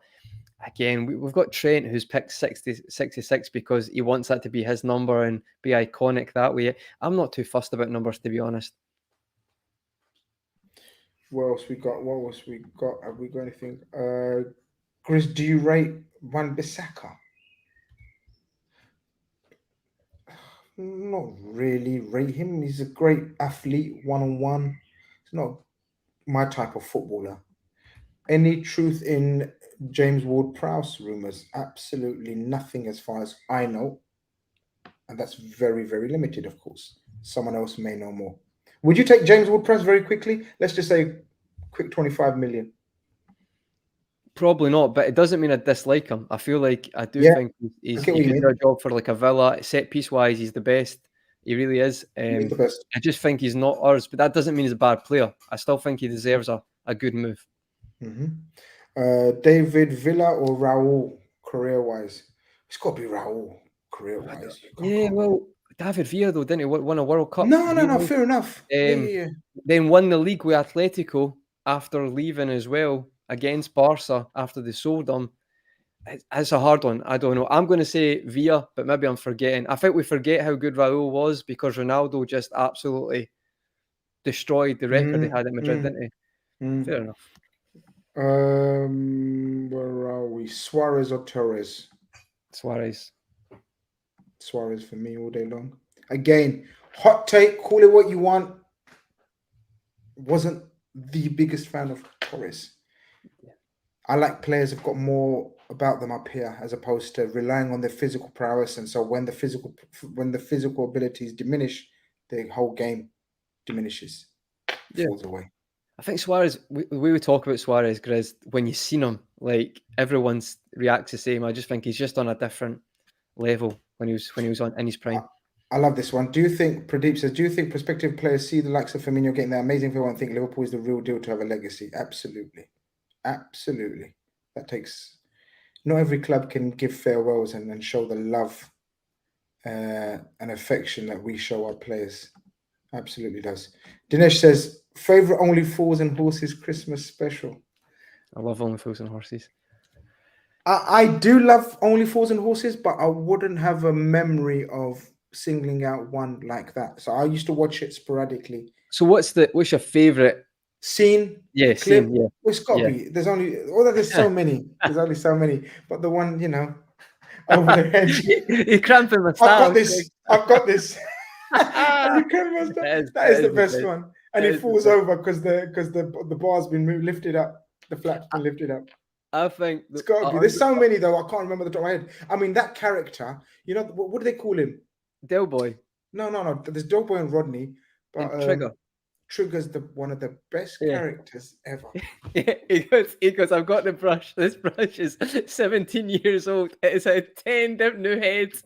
B: again, we've got Trent who's picked 66 because he wants that to be his number and be iconic that way. I'm not too fussed about numbers, to be honest.
A: What else we got? Have we got anything? Grizz, do you rate Wan-Bissaka? Not really rate him. He's a great athlete, one-on-one. He's not my type of footballer. Any truth in James Ward-Prowse rumours? Absolutely nothing as far as I know. And that's very, very limited, of course. Someone else may know more. Would you take James Ward-Prowse very quickly? Let's just say quick 25 million.
B: Probably not, but it doesn't mean I dislike him. I feel like I do think he could do a job for like a Villa. Set piece wise, he's the best. He really is.
A: He's the best.
B: I just think he's not ours, but that doesn't mean he's a bad player. I still think he deserves a good move.
A: Mm-hmm. David Villa or Raul career-wise? It's got to be Raul career-wise.
B: Yeah, well, David Villa though, didn't he win a World Cup?
A: No, fair enough.
B: Then won the league with Atletico after leaving as well against Barca after they sold him. It's a hard one. I don't know. I'm going to say Villa, but maybe I'm forgetting. I think we forget how good Raul was because Ronaldo just absolutely destroyed the record they had at Madrid, didn't he? Fair enough.
A: Where are we? Suarez or Torres?
B: Suarez
A: for me all day long. Again, hot take, call it what you want. Wasn't the biggest fan of Torres. I like players who've got more about them up here as opposed to relying on their physical prowess. And so when the physical abilities diminish, the whole game diminishes, falls away.
B: I think Suarez, we would talk about Suarez, Grizz, when you've seen him, like everyone reacts the same. I just think he's just on a different level when he was in his prime.
A: I love this one. Pradeep says, do you think prospective players see the likes of Fabinho getting that amazing feel and think Liverpool is the real deal to have a legacy? Absolutely. That takes, not every club can give farewells and show the love and affection that we show our players. Absolutely does. Dinesh says, favorite Only Fools and Horses Christmas special.
B: I love Only Fools and Horses.
A: I do love Only Fools and Horses, but I wouldn't have a memory of singling out one like that. So I used to watch it sporadically.
B: So what's your favorite
A: Scene.
B: Yeah,
A: Clip.
B: scene. Yeah.
A: Well, it's got to be. There's only. Although there's so many. There's only so many. But the one, over the hedge.
B: You're cramping my style.
A: I've got this. I've got this. That is the best one. And he falls over because the bar's been lifted up. The flap's been lifted up.
B: I think
A: it's got to be. There's so many though. I can't remember the top of my head. I mean, that character. What do they call him?
B: Del Boy.
A: No. There's Del Boy and Rodney. But
B: and Trigger.
A: Trigger's one of the best characters ever.
B: He goes, I've got the brush. This brush is 17 years old. It's had 10 different new heads.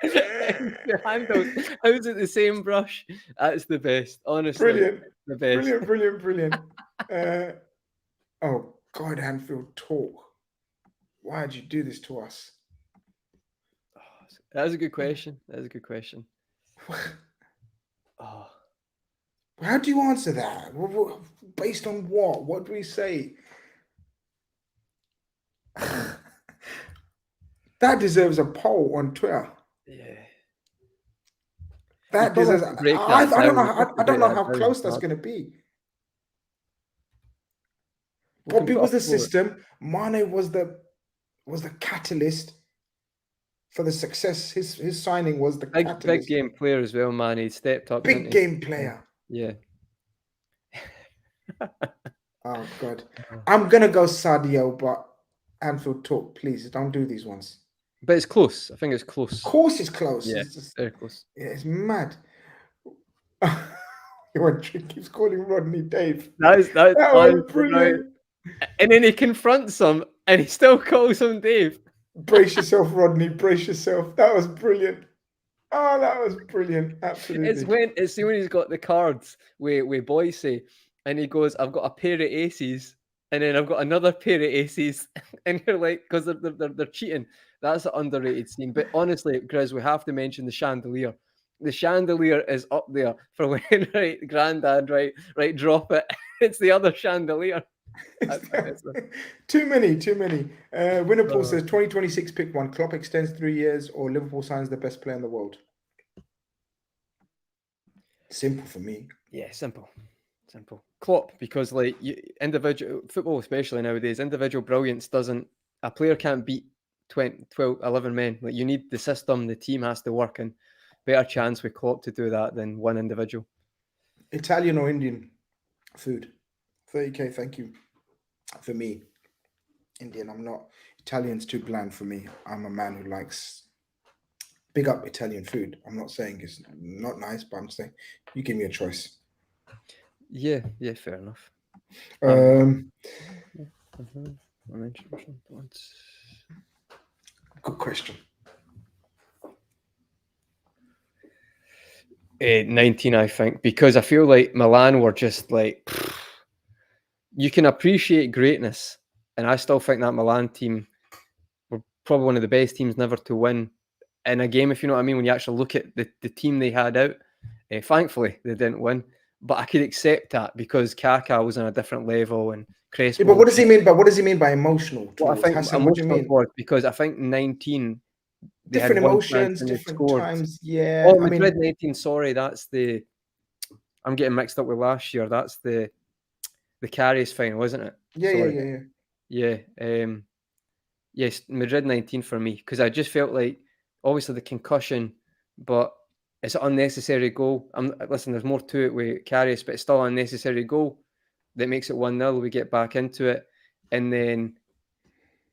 B: The handles. How's it the same brush? That's the best. Honestly.
A: Brilliant.
B: The best.
A: Brilliant. Oh God, Anfield talk. Why did you do this to us?
B: That was a good question. Oh.
A: How do you answer that? Based on what? What do we say? That deserves a poll on Twitter.
B: Yeah.
A: That deserves. I don't know how close that's going to be. Bobby was the system. Mane was the catalyst for the success. His signing was the catalyst.
B: Big game player as well, man. He stepped up.
A: Big game player.
B: Yeah.
A: Oh God, I'm gonna go Sadio, but Anfield talk, please don't do these ones.
B: But it's close. I think it's close.
A: Of course, it's close.
B: Yeah,
A: it's just,
B: very close.
A: Yeah, it's mad. Keeps calling Rodney Dave.
B: That was
A: brilliant.
B: And then he confronts him, and he still calls him Dave.
A: Brace yourself, Rodney. Brace yourself. That was brilliant. Oh, that was brilliant. Absolutely.
B: It's when he's got the cards with Boise, and he goes, "I've got a pair of aces, and then I've got another pair of aces," and you're like, because they're cheating. That's an underrated scene. But honestly, Grizz, we have to mention the chandelier. The chandelier is up there for when Grandad drop it. It's the other chandelier.
A: Too many. Winnerpool says 2026 pick one. Klopp extends 3 years or Liverpool signs the best player in the world. Simple for me.
B: Yeah, simple. Klopp, because individual football, especially nowadays, individual brilliance a player can't beat 11 men. You need the system, the team has to work, and better chance with Klopp to do that than one individual.
A: Italian or Indian food? 30k, thank you. For me, Indian, I'm not. Italian's too bland for me. I'm a man who likes big up Italian food. I'm not saying it's not nice, but I'm saying you give me a choice.
B: Yeah, fair enough.
A: Good question.
B: 19, I think, because I feel like Milan were just like, you can appreciate greatness, and I still think that Milan team were probably one of the best teams never to win in a game, if you know what I mean, when you actually look at the team they had out. Thankfully, they didn't win, but I could accept that because Kaká was on a different level and Crespo.
A: Yeah, but what does he mean by emotional?
B: Well, I think emotional because I think 19
A: different emotions, different times. Yeah.
B: Oh, Madrid 19. Sorry, I'm getting mixed up with last year. That's the Carries final, isn't it?
A: Yeah.
B: Yes, Madrid 19 for me because I just felt like obviously the concussion, but it's an unnecessary goal. Listen, there's more to it with Carries, but it's still an unnecessary goal that makes it 1-0. We get back into it, and then.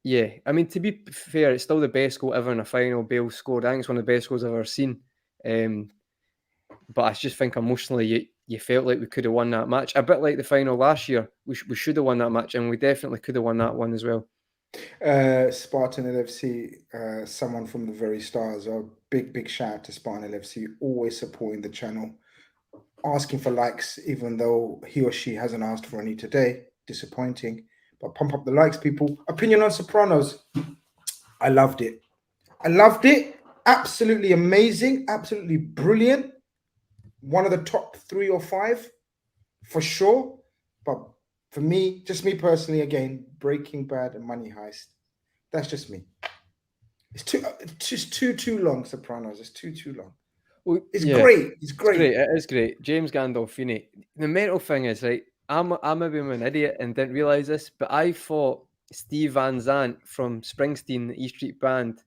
B: Yeah, I mean, to be fair, it's still the best goal ever in a final Bale scored. I think it's one of the best goals I've ever seen. But I just think emotionally, you felt like we could have won that match. A bit like the final last year. We should have won that match, and we definitely could have won that one as well.
A: Spartan LFC, someone from the very stars. A big shout out to Spartan LFC, always supporting the channel, asking for likes, even though he or she hasn't asked for any today. Disappointing. But pump up the likes, people. Opinion on Sopranos. I loved it. Absolutely amazing. Absolutely brilliant. One of the top 3 or 5 for sure. But for me, just me personally, again, Breaking Bad and Money Heist. That's just me. It's just too long, Sopranos. It's too long. Well, it's great. It's great.
B: It is great. James Gandolfini. The mental thing is, right, I maybe am an idiot and didn't realise this, but I thought Steve Van Zandt from Springsteen, the E Street Band,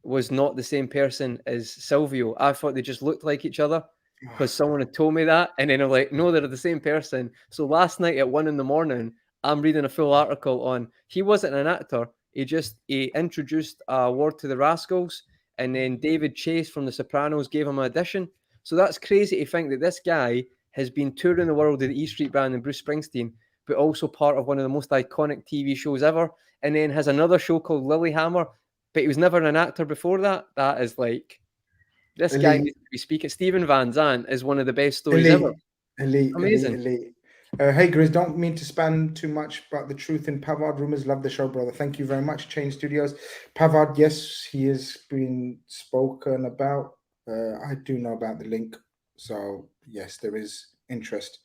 B: was not the same person as Silvio. I thought they just looked like each other because someone had told me that. And then I'm like, no, they're the same person. So last night at 1 a.m, I'm reading a full article on he wasn't an actor. He introduced a award to the Rascals, and then David Chase from The Sopranos gave him an audition. So that's crazy to think that this guy has been touring the world with the E Street Band and Bruce Springsteen, but also part of one of the most iconic TV shows ever, and then has another show called Lilyhammer, but he was never an actor before that. That is like, this guy needs to be speaking. Stephen Van Zandt is one of the best stories ever. Amazing.
A: Hey, Grizz, don't mean to span too much, but the truth in Pavard Rumours. Love the show, brother. Thank you very much. Chain Studios. Pavard, yes, he has been spoken about. I do know about the link. So, yes, there is interest.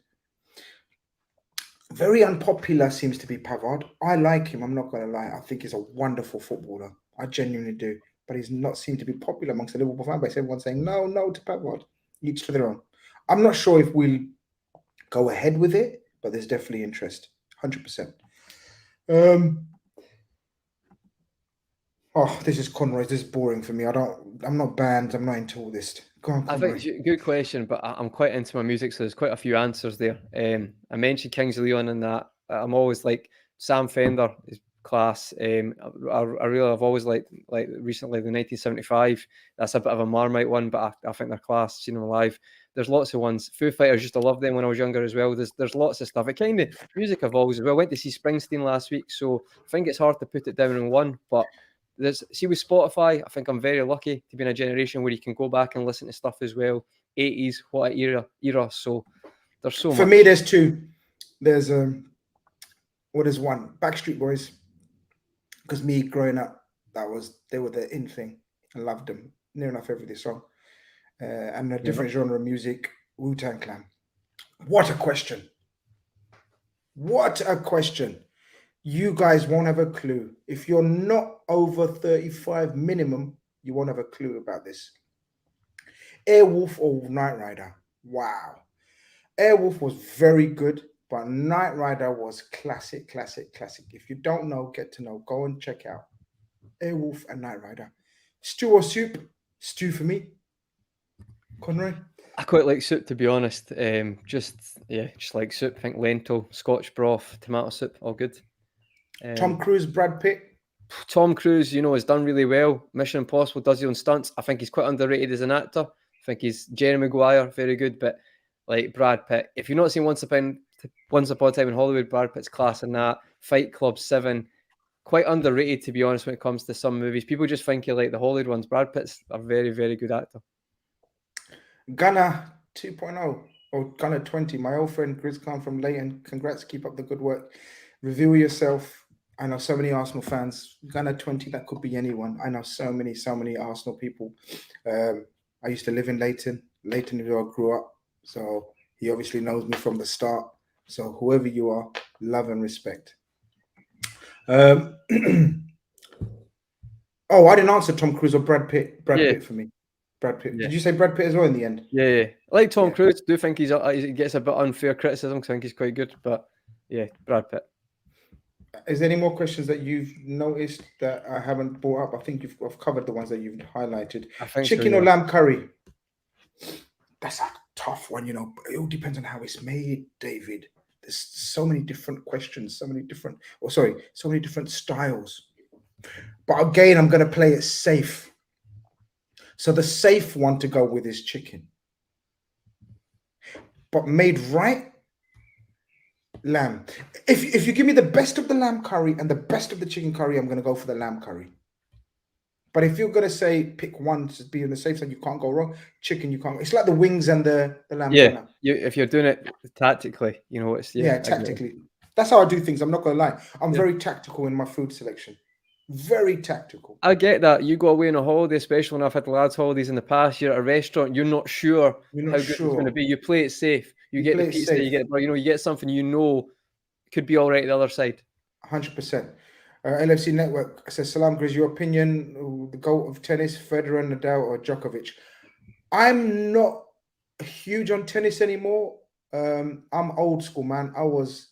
A: Very unpopular seems to be Pavard. I like him. I'm not going to lie. I think he's a wonderful footballer. I genuinely do. But he's not seemed to be popular amongst the Liverpool fan base. Everyone's saying, no to Pavard. Each to their own. I'm not sure if we'll go ahead with it, but there's definitely interest. 100%. Oh, this is Conroy. This is boring for me. I'm not banned. I'm not into all this. Go on, Conroy.
B: I think good question, but I'm quite into my music, so there's quite a few answers there. I mentioned Kings of Leon and that. I'm always like Sam Fender is class. I've always liked recently the 1975. That's a bit of a Marmite one, but I think they're class. Seen them live. There's lots of ones. Foo Fighters, used to love them when I was younger as well. There's lots of stuff. It kind of music evolves as well. I went to see Springsteen last week, so I think it's hard to put it down in one. But with Spotify, I think I'm very lucky to be in a generation where you can go back and listen to stuff as well. 80s, what an era. So there's so much.
A: For me, there's two. There's what is one? Backstreet Boys. Because me growing up, they were the in thing. I loved them. Near enough every song. And a different genre of music, Wu-Tang Clan. What a question. What a question. You guys won't have a clue. If you're not over 35 minimum, you won't have a clue about this. Airwolf or Knight Rider? Wow. Airwolf was very good, but Knight Rider was classic. If you don't know, get to know. Go and check out Airwolf and Knight Rider. Stew or soup? Stew for me. Conroy?
B: I quite like soup, to be honest. Just like soup. I think lentil, Scotch broth, tomato soup, all good.
A: Tom Cruise, Brad Pitt?
B: Tom Cruise, has done really well. Mission Impossible, does his own stunts. I think he's quite underrated as an actor. I think he's Jerry Maguire, very good. But like Brad Pitt, if you've not seen Once Upon a Time in Hollywood, Brad Pitt's class in that. Fight Club 7, quite underrated, to be honest, when it comes to some movies. People just think you like the Hollywood ones. Brad Pitt's a very, very good actor.
A: Gunner 2.0 or Gunner 20. My old friend Grizz Khan from Leighton. Congrats, keep up the good work. Reveal yourself. I know so many Arsenal fans. Gunner 20, that could be anyone. I know so many Arsenal people. I used to live in Leighton where I grew up. So he obviously knows me from the start. So whoever you are, love and respect. Oh, I didn't answer Tom Cruise or Brad Pitt. Pitt for me. Brad Pitt. Yeah. Did you say Brad Pitt as well in the end?
B: Yeah. I like Tom Cruise. Do think he gets a bit unfair criticism because I think he's quite good. But yeah, Brad Pitt.
A: Is there any more questions that you've noticed that I haven't brought up? I think I've covered the ones that you've highlighted. Chicken or lamb curry? That's a tough one, It all depends on how it's made, David. There's so many different questions, so many different styles. But again, I'm going to play it safe. So the safe one to go with is chicken. But made right, lamb. If you give me the best of the lamb curry and the best of the chicken curry, I'm going to go for the lamb curry. But if you're going to say pick one to be on the safe side, you can't go wrong. Chicken, you can't. It's like the wings and the lamb.
B: Yeah, if you're doing it tactically, it's
A: tactically. That's how I do things. I'm not going to lie. I'm very tactical in my food selection. Very tactical.
B: I get that. You go away on a holiday, especially when I've had lads' holidays in the past. You're at a restaurant. You're not sure how good it's going to be. You play it safe. You get the pizza. You get something could be all right at the other side.
A: 100%. LFC Network says, Salam Grizz, your opinion, the GOAT of tennis, Federer, Nadal, or Djokovic? I'm not huge on tennis anymore. I'm old school, man. I was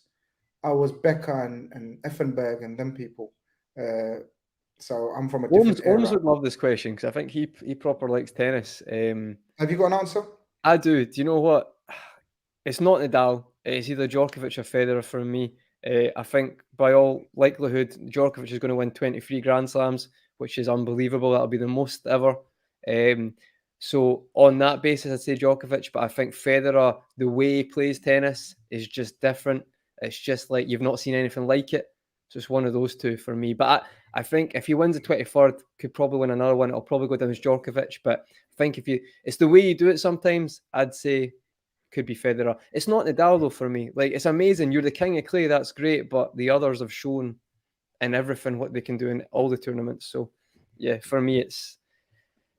A: Becker and Effenberg and them people. So I'm from a different
B: Holmes
A: era.
B: would love this question because I think he proper likes tennis.
A: Have you got an answer?
B: I do. Do you know what? It's not Nadal. It's either Djokovic or Federer for me. I think by all likelihood, Djokovic is going to win 23 Grand Slams, which is unbelievable. That'll be the most ever. So on that basis, I'd say Djokovic. But I think Federer, the way he plays tennis is just different. It's just like you've not seen anything like it. So it's one of those two for me. But I think if he wins the 23rd, could probably win another one. It'll probably go down as Djokovic. But I think it's the way you do it sometimes, I'd say could be Federer. It's not Nadal though for me. Like, it's amazing. You're the king of clay. That's great. But the others have shown in everything what they can do in all the tournaments. So yeah, for me, it's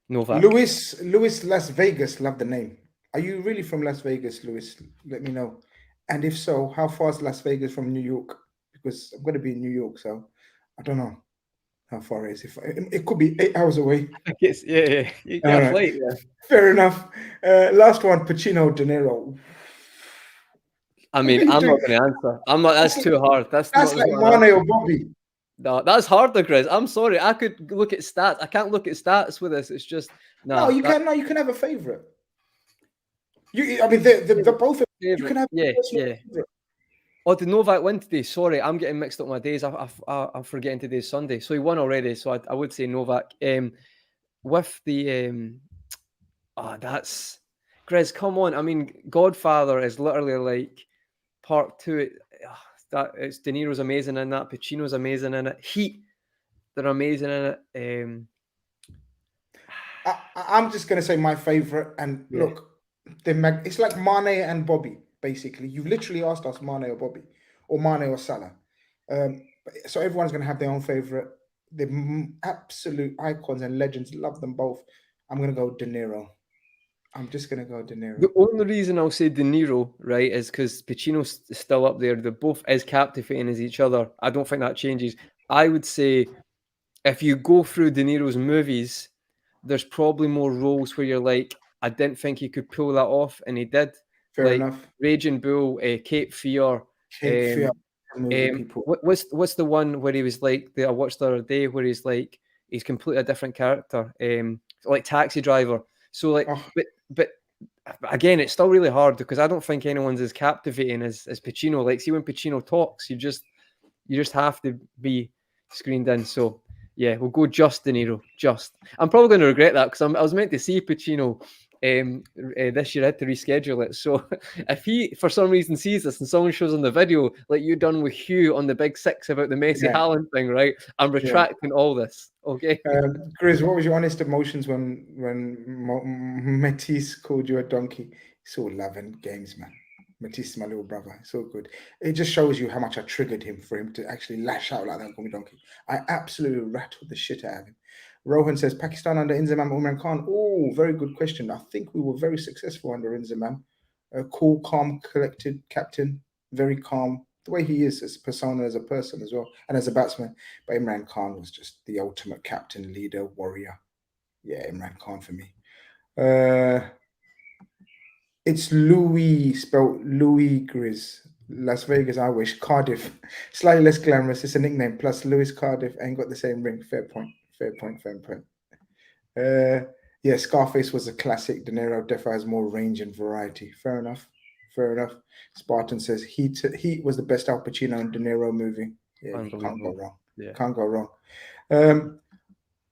B: Novak.
A: Luis Las Vegas, love the name. Are you really from Las Vegas, Luis? Let me know. And if so, how far is Las Vegas from New York? Because I'm going to be in New York, so I don't know how far it is. It could be 8 hours away.
B: Yeah. You get a flight, yeah.
A: Fair enough. Last one, Pacino, De Niro.
B: I mean, I'm not going to answer. I'm not. That's too hard. That's
A: like Mane or Bobby.
B: No, that's hard, though, Grizz. I'm sorry. I could look at stats. I can't look at stats with this. It's just
A: no. You can. No, you can have a favorite. I mean, they're both.
B: Favorite.
A: You can have
B: yeah. Favorite. Oh, did Novak win today? Sorry, I'm getting mixed up my days. I'm forgetting today's Sunday. So he won already. So I would say Novak. With the that's Grizz. Come on. I mean, Godfather is literally like part two. It's De Niro's amazing in that. Pacino's amazing in it. Heat, they're amazing in it.
A: I'm just gonna say my favorite. And look, it's like Mane and Bobby. Basically, you've literally asked us Mane or Bobby, or Mane or Salah. So everyone's gonna have their own favorite. The absolute icons and legends. Love them both. I'm gonna go De Niro. I'm just going to go De Niro.
B: The only reason I'll say De Niro, right, is because Pacino's still up there. They're both as captivating as each other. I don't think that changes. I would say if you go through De Niro's movies, there's probably more roles where you're like, I didn't think he could pull that off, and he did.
A: Fair enough.
B: Raging Bull, Cape Fear.
A: Fear.
B: What's the one where he was like, I watched the other day, where he's like, he's completely a different character, like Taxi Driver. So like, but again, it's still really hard because I don't think anyone's as captivating as Pacino. Like, see, when Pacino talks, you just have to be screened in. So yeah, we'll go just De Niro. I'm probably going to regret that because I was meant to see Pacino this year. I had to reschedule it. So if he for some reason sees this and someone shows on the video like you done with Hugh on the Big Six about the Messi Haaland thing, right? I'm retracting all this. Okay.
A: Grizz, what was your honest emotions when Matisse called you a donkey? He's all loving games, man. Matisse is my little brother. It's all good. It just shows you how much I triggered him for him to actually lash out like that and call me donkey. I absolutely rattled the shit out of him. Rohan says, Pakistan under Inzamam Imran Khan. Oh, very good question. I think we were very successful under Inzamam. A cool, calm, collected captain. Very calm. The way he is as a persona, as a person as well, and as a batsman. But Imran Khan was just the ultimate captain, leader, warrior. Yeah, Imran Khan for me. It's Louis, spelled Louis Grizz. Las Vegas, I wish. Cardiff. Slightly less glamorous. It's a nickname. Plus, Louis Cardiff ain't got the same ring. Fair point. Yeah, Scarface was a classic. De Niro definitely has more range and variety. Fair enough. Spartan says Heat was the best Al Pacino and De Niro movie. Yeah, you can't go wrong. Can't go wrong.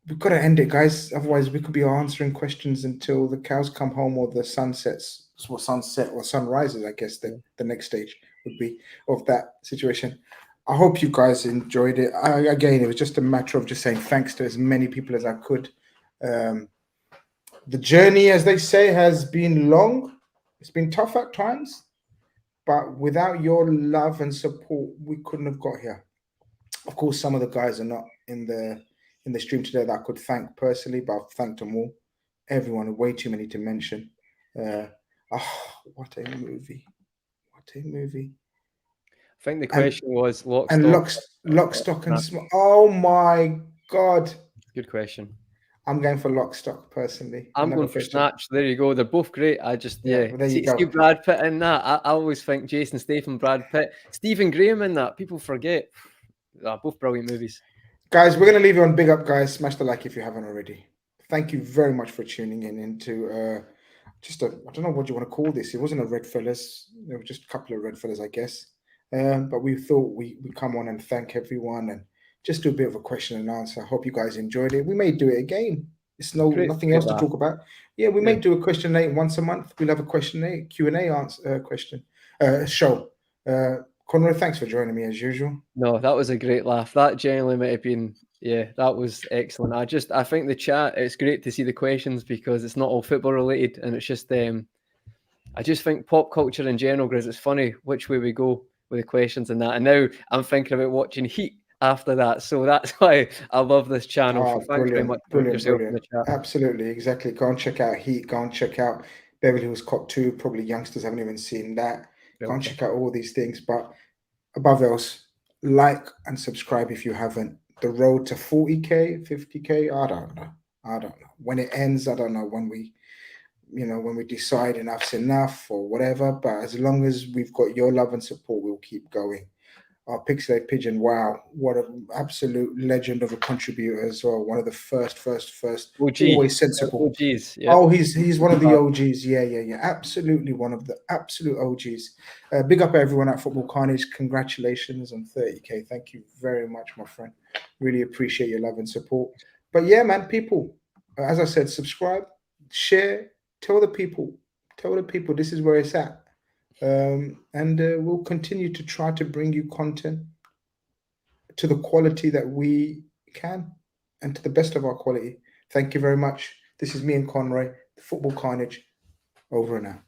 A: We've got to end it, guys. Otherwise, we could be answering questions until the cows come home or the sun sets, or sunset or sun rises. I guess the next stage would be of that situation. I hope you guys enjoyed it. Again, it was just a matter of just saying thanks to as many people as I could. The journey, as they say, has been long. It's been tough at times, but without your love and support, we couldn't have got here. Of course, some of the guys are not in the stream today that I could thank personally, but I've thanked them all. Everyone, way too many to mention. What a movie.
B: I think the question was
A: Lock, Stock and Smoke. Oh my God.
B: Good question.
A: I'm going for Lock, Stock personally.
B: I'm going for Snatch. There you go. They're both great. I just
A: there you
B: see Brad Pitt in that. I always think Jason Statham, Brad Pitt, Stephen Graham in that. People forget. Both brilliant movies.
A: Guys, we're going to leave you on big up, guys. Smash the like if you haven't already. Thank you very much for tuning in into just I don't know what you want to call this. It wasn't a Redfellas. There were just a couple of Redfellas, I guess. But we thought we come on and thank everyone and just do a bit of a question and answer. I hope you guys enjoyed it. We may do it again. It's nothing else to talk about. Yeah, we may do a question and 8 once a month. We'll have a question and 8 Q&A answer show. Conroy, thanks for joining me as usual.
B: No, that was a great laugh. That genuinely might have been, that was excellent. I think the chat, it's great to see the questions because it's not all football related, and it's just I just think pop culture in general, Grizz, it's funny which way we go with the questions and that. And now I'm thinking about watching Heat after that. So that's why I love this channel. So thanks very much for yourself in the chat.
A: Absolutely, exactly. Go and check out Heat. Go and check out Beverly Hills Cop 2. Probably youngsters haven't even seen that. Go and check out all these things. But above else, like and subscribe if you haven't. The road to 40K, 50K, I don't know. When it ends, I don't know. When we decide enough's enough or whatever. But as long as we've got your love and support, we'll keep going. Our Pixelate Pigeon, wow, what an absolute legend of a contributor as well. One of the first,
B: OG.
A: Always sensible.
B: OGs, yeah.
A: Oh, he's one of the OGs. Yeah. Absolutely one of the absolute OGs. Big up everyone at Football Khanage. Congratulations on 30K. Thank you very much, my friend. Really appreciate your love and support. But yeah, man, people, as I said, subscribe, share, tell the people this is where it's at. And we'll continue to try to bring you content to the quality that we can and to the best of our quality. Thank you very much. This is me and Conroy, the Football Khanage, over and out.